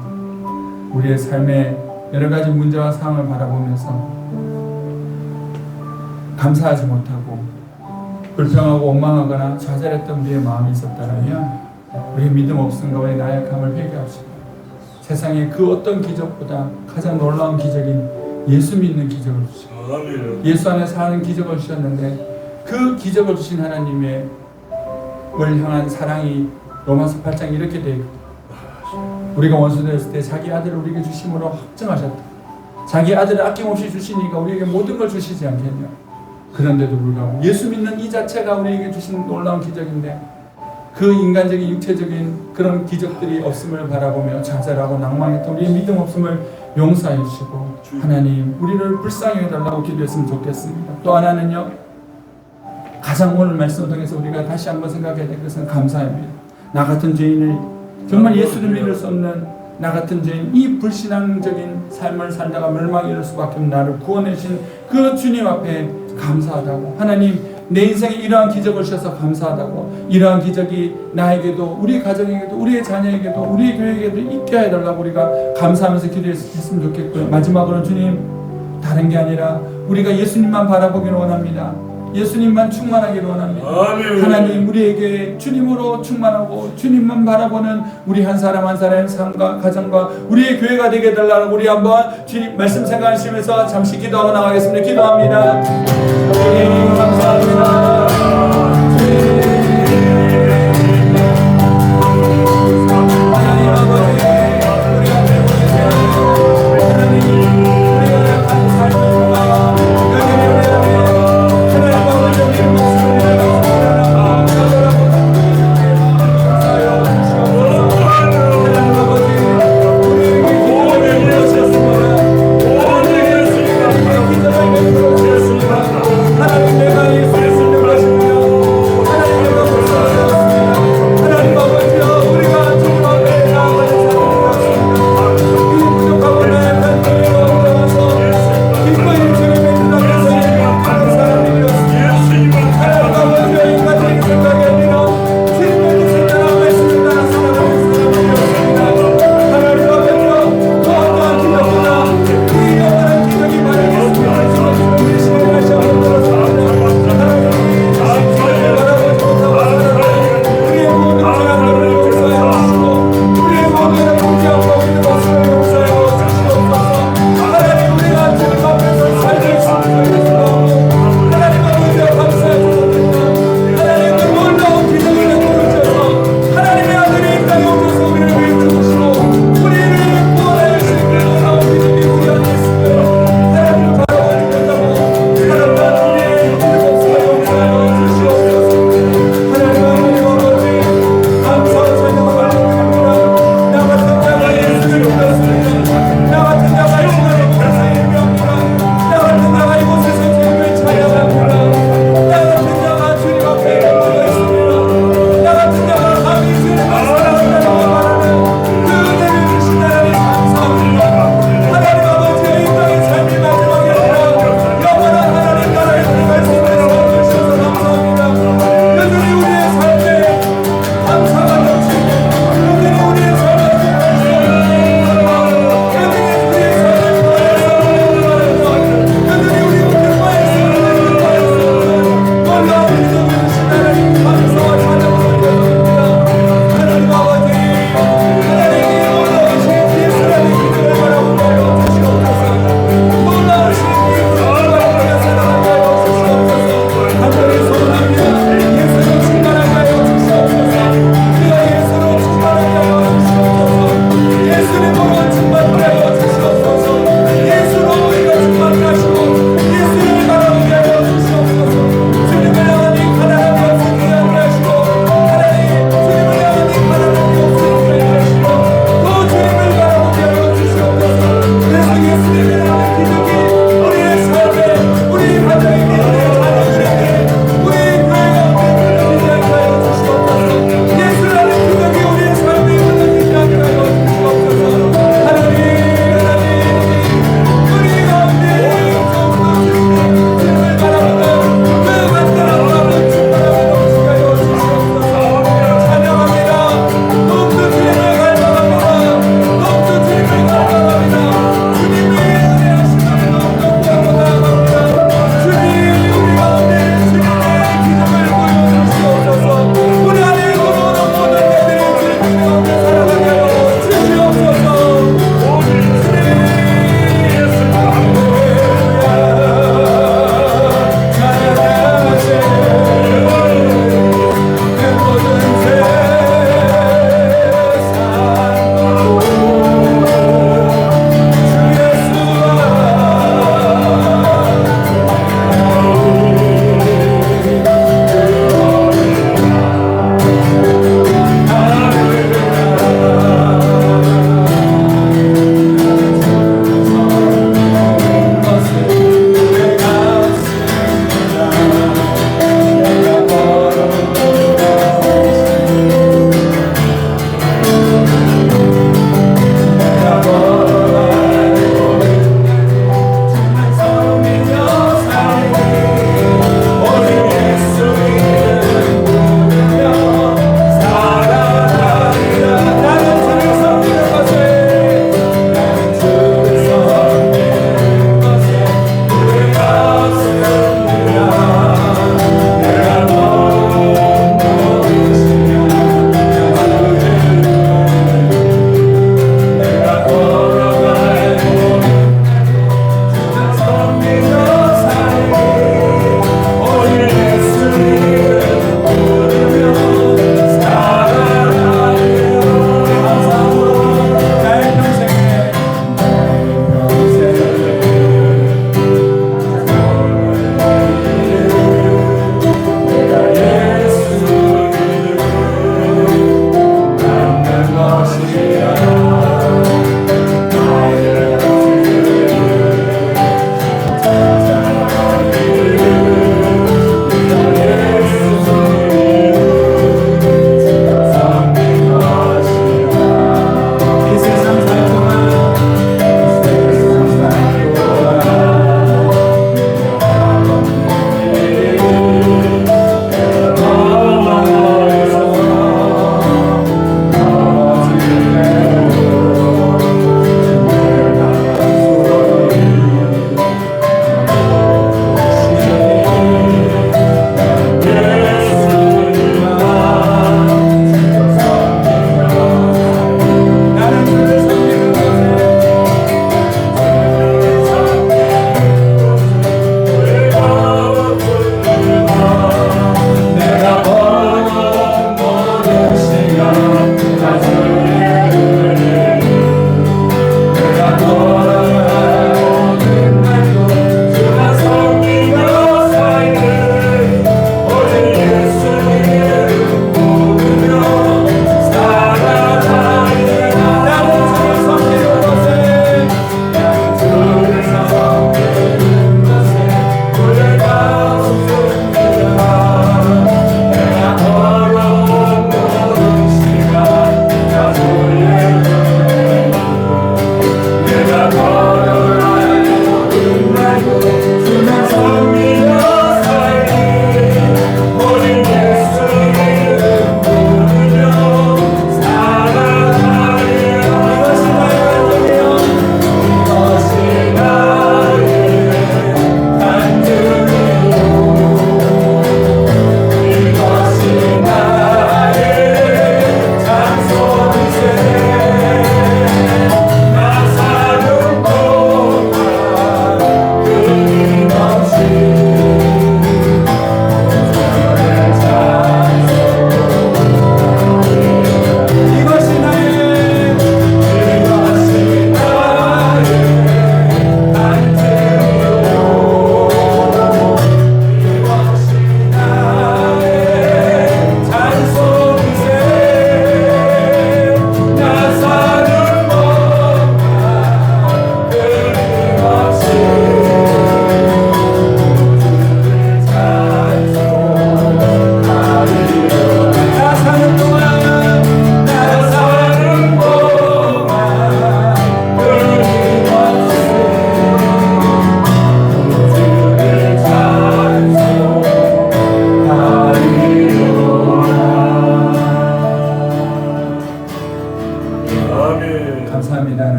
우리의 삶에 여러 가지 문제와 상황을 바라보면서 감사하지 못하고 불평하고 원망하거나 좌절했던 우리의 마음이 있었다면 우리의 믿음 없음과 우리의 나약함을 회개합시다. 세상에 그 어떤 기적보다 가장 놀라운 기적인 예수 믿는 기적을 주시고 예수 안에 사는 기적을 주셨는데 그 기적을 주신 하나님의 을 향한 사랑이 로마서 8장 이렇게 되어 있고 우리가 원수되었을 때 자기 아들을 우리에게 주심으로 확정하셨다. 자기 아들을 아낌없이 주시니까 우리에게 모든 걸 주시지 않겠냐. 그런데도 불구하고 예수 믿는 이 자체가 우리에게 주신 놀라운 기적인데 그 인간적인 육체적인 그런 기적들이 없음을 바라보며 좌절하고 낭망했던 우리의 믿음 없음을 용서해 주시고 하나님 우리를 불쌍히 해달라고 기도했으면 좋겠습니다. 또 하나는요, 가장 오늘 말씀을 통해서 우리가 다시 한번 생각해야 될 것은 감사합니다. 나 같은 죄인을 정말 예수를 믿을 수 없는 나 같은 죄인, 이 불신앙적인 삶을 살다가 멸망에 이를 수밖에 없는 나를 구원해 주신 그 주님 앞에 감사하다고, 하나님 내 인생에 이러한 기적을 주셔서 감사하다고, 이러한 기적이 나에게도 우리 가정에게도 우리의 자녀에게도 우리 교회에게도 있게 해달라고 우리가 감사하면서 기도했으면 좋겠고요. 마지막으로 주님, 다른 게 아니라 우리가 예수님만 바라보기를 원합니다. 예수님만 충만하기를 원합니다. 아멘. 하나님 우리에게 주님으로 충만하고 주님만 바라보는 우리 한 사람 한 사람의 삶과 가정과 우리의 교회가 되게 해달라고 우리 한번 주님 말씀 생각하시면서 잠시 기도하고 나가겠습니다. 기도합니다. 주님 감사합니다. 하나님 아버지 우리 앞에 보내세요. 하나님 우리가 가진 삶과 여기를 위하여 하나님 내가 예수 믿는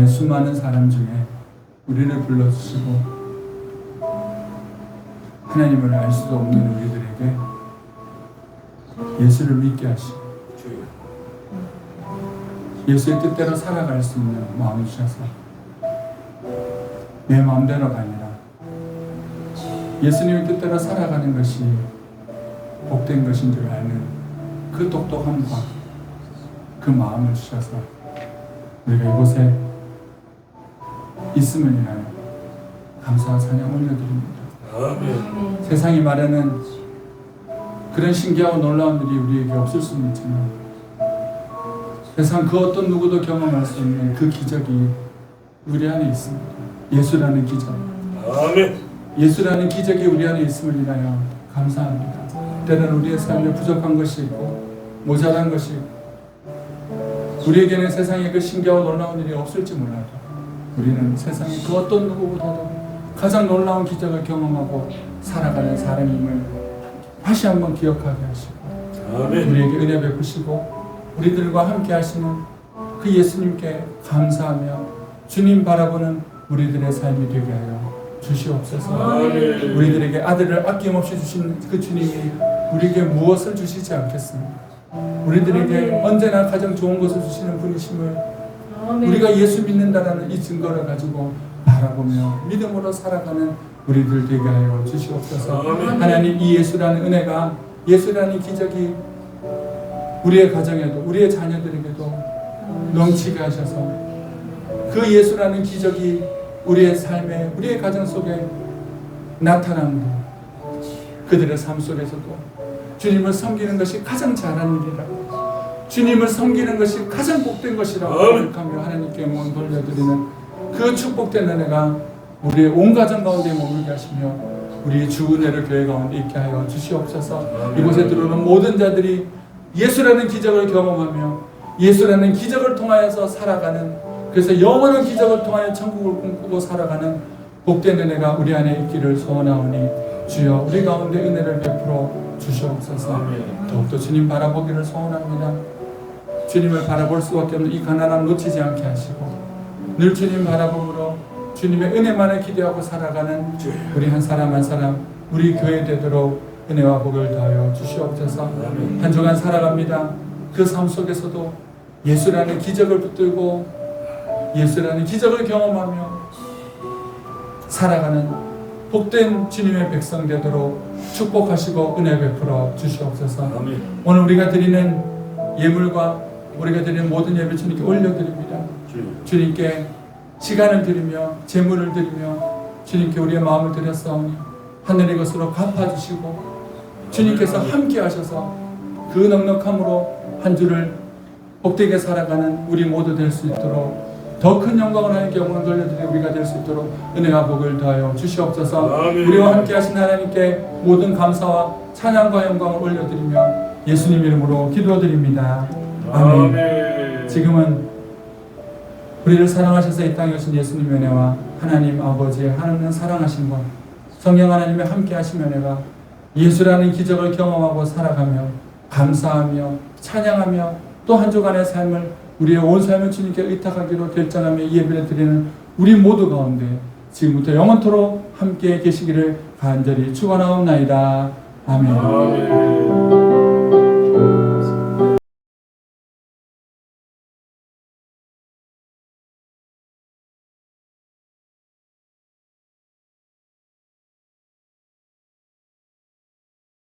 세상의 수많은 사람 중에 우리를 불러주시고 하나님을 알 수도 없는 우리들에게 예수를 믿게 하시고 예수의 뜻대로 살아갈 수 있는 마음을 주셔서 내 마음대로가 아니라 예수님의 뜻대로 살아가는 것이 복된 것인 줄 아는 그 똑똑함과 그 마음을 주셔서 우리가 이곳에 있음을 인하여 감사와 찬양 올려드립니다. 세상이 말하는 그런 신기하고 놀라운 일이 우리에게 없을 수는 있지만 세상 그 어떤 누구도 경험할 수 없는 그 기적이 우리 안에 있습니다. 예수라는 기적. 예수라는 기적이 우리 안에 있음을 인하여 감사합니다. 때로는 우리의 삶에 부족한 것이 있고 모자란 것이 있고 우리에게는 세상에 그 신기하고 놀라운 일이 없을지 몰라도 우리는 세상의 그 어떤 누구보다도 가장 놀라운 기적을 경험하고 살아가는 사람임을 다시 한번 기억하게 하시고 우리에게 은혜 베푸시고 우리들과 함께 하시는 그 예수님께 감사하며 주님 바라보는 우리들의 삶이 되게 하여 주시옵소서. 우리들에게 아들을 아낌없이 주신 그 주님이 우리에게 무엇을 주시지 않겠습니까? 우리들에게 언제나 가장 좋은 것을 주시는 분이심을 우리가 예수 믿는다라는 이 증거를 가지고 바라보며 믿음으로 살아가는 우리들 되게 하여 주시옵소서. 하나님, 이 예수라는 은혜가, 예수라는 기적이 우리의 가정에도 우리의 자녀들에게도 넘치게 하셔서 그 예수라는 기적이 우리의 삶에 우리의 가정 속에 나타남으로 그들의 삶 속에서도 주님을 섬기는 것이 가장 잘하는 일이라고, 주님을 섬기는 것이 가장 복된 것이라고 생각하며 하나님께 몸 돌려드리는 그 축복된 은혜가 우리의 온 가정 가운데 머물게 하시며 우리의 주 은혜를 교회 가운데 있게 하여 주시옵소서. 이곳에 들어오는 모든 자들이 예수라는 기적을 경험하며 예수라는 기적을 통하여서 살아가는, 그래서 영원한 기적을 통하여 천국을 꿈꾸고 살아가는 복된 은혜가 우리 안에 있기를 소원하오니 주여 우리 가운데 은혜를 베풀어 주시옵소서. 더욱더 주님 바라보기를 소원합니다. 주님을 바라볼 수밖에 없는 이 가난함 놓치지 않게 하시고 늘 주님 바라봄으로 주님의 은혜만을 기대하고 살아가는 우리 한 사람 한 사람 우리 교회 되도록 은혜와 복을 더하여 주시옵소서. 한 주간 살아갑니다. 그 삶 속에서도 예수라는 기적을 붙들고 예수라는 기적을 경험하며 살아가는 복된 주님의 백성 되도록 축복하시고 은혜 베풀어 주시옵소서. 오늘 우리가 드리는 예물과 우리가 드리는 모든 예배 주님께 올려드립니다. 주님께 시간을 드리며 재물을 드리며 주님께 우리의 마음을 드렸사오니 하늘의 것으로 갚아주시고 주님께서 함께 하셔서 그 넉넉함으로 한 주를 복되게 살아가는 우리 모두 될 수 있도록 더 큰 영광을 하나님께 영광을 돌려드리는 우리가 될 수 있도록 은혜와 복을 더하여 주시옵소서. 우리와 함께 하신 하나님께 모든 감사와 찬양과 영광을 올려드리며 예수님 이름으로 기도드립니다. 아멘. 지금은 우리를 사랑하셔서 이 땅에 오신 예수님의 은혜와 하나님 아버지의 하나님 사랑하심과 성령 하나님의 함께 하신 은혜가 예수라는 기적을 경험하고 살아가며 감사하며 찬양하며 또 한 주간의 삶을 우리의 온 삶을 주님께 의탁하기로 결정하며 예배를 드리는 우리 모두 가운데 지금부터 영원토록 함께 계시기를 간절히 축원하옵나이다. 아멘.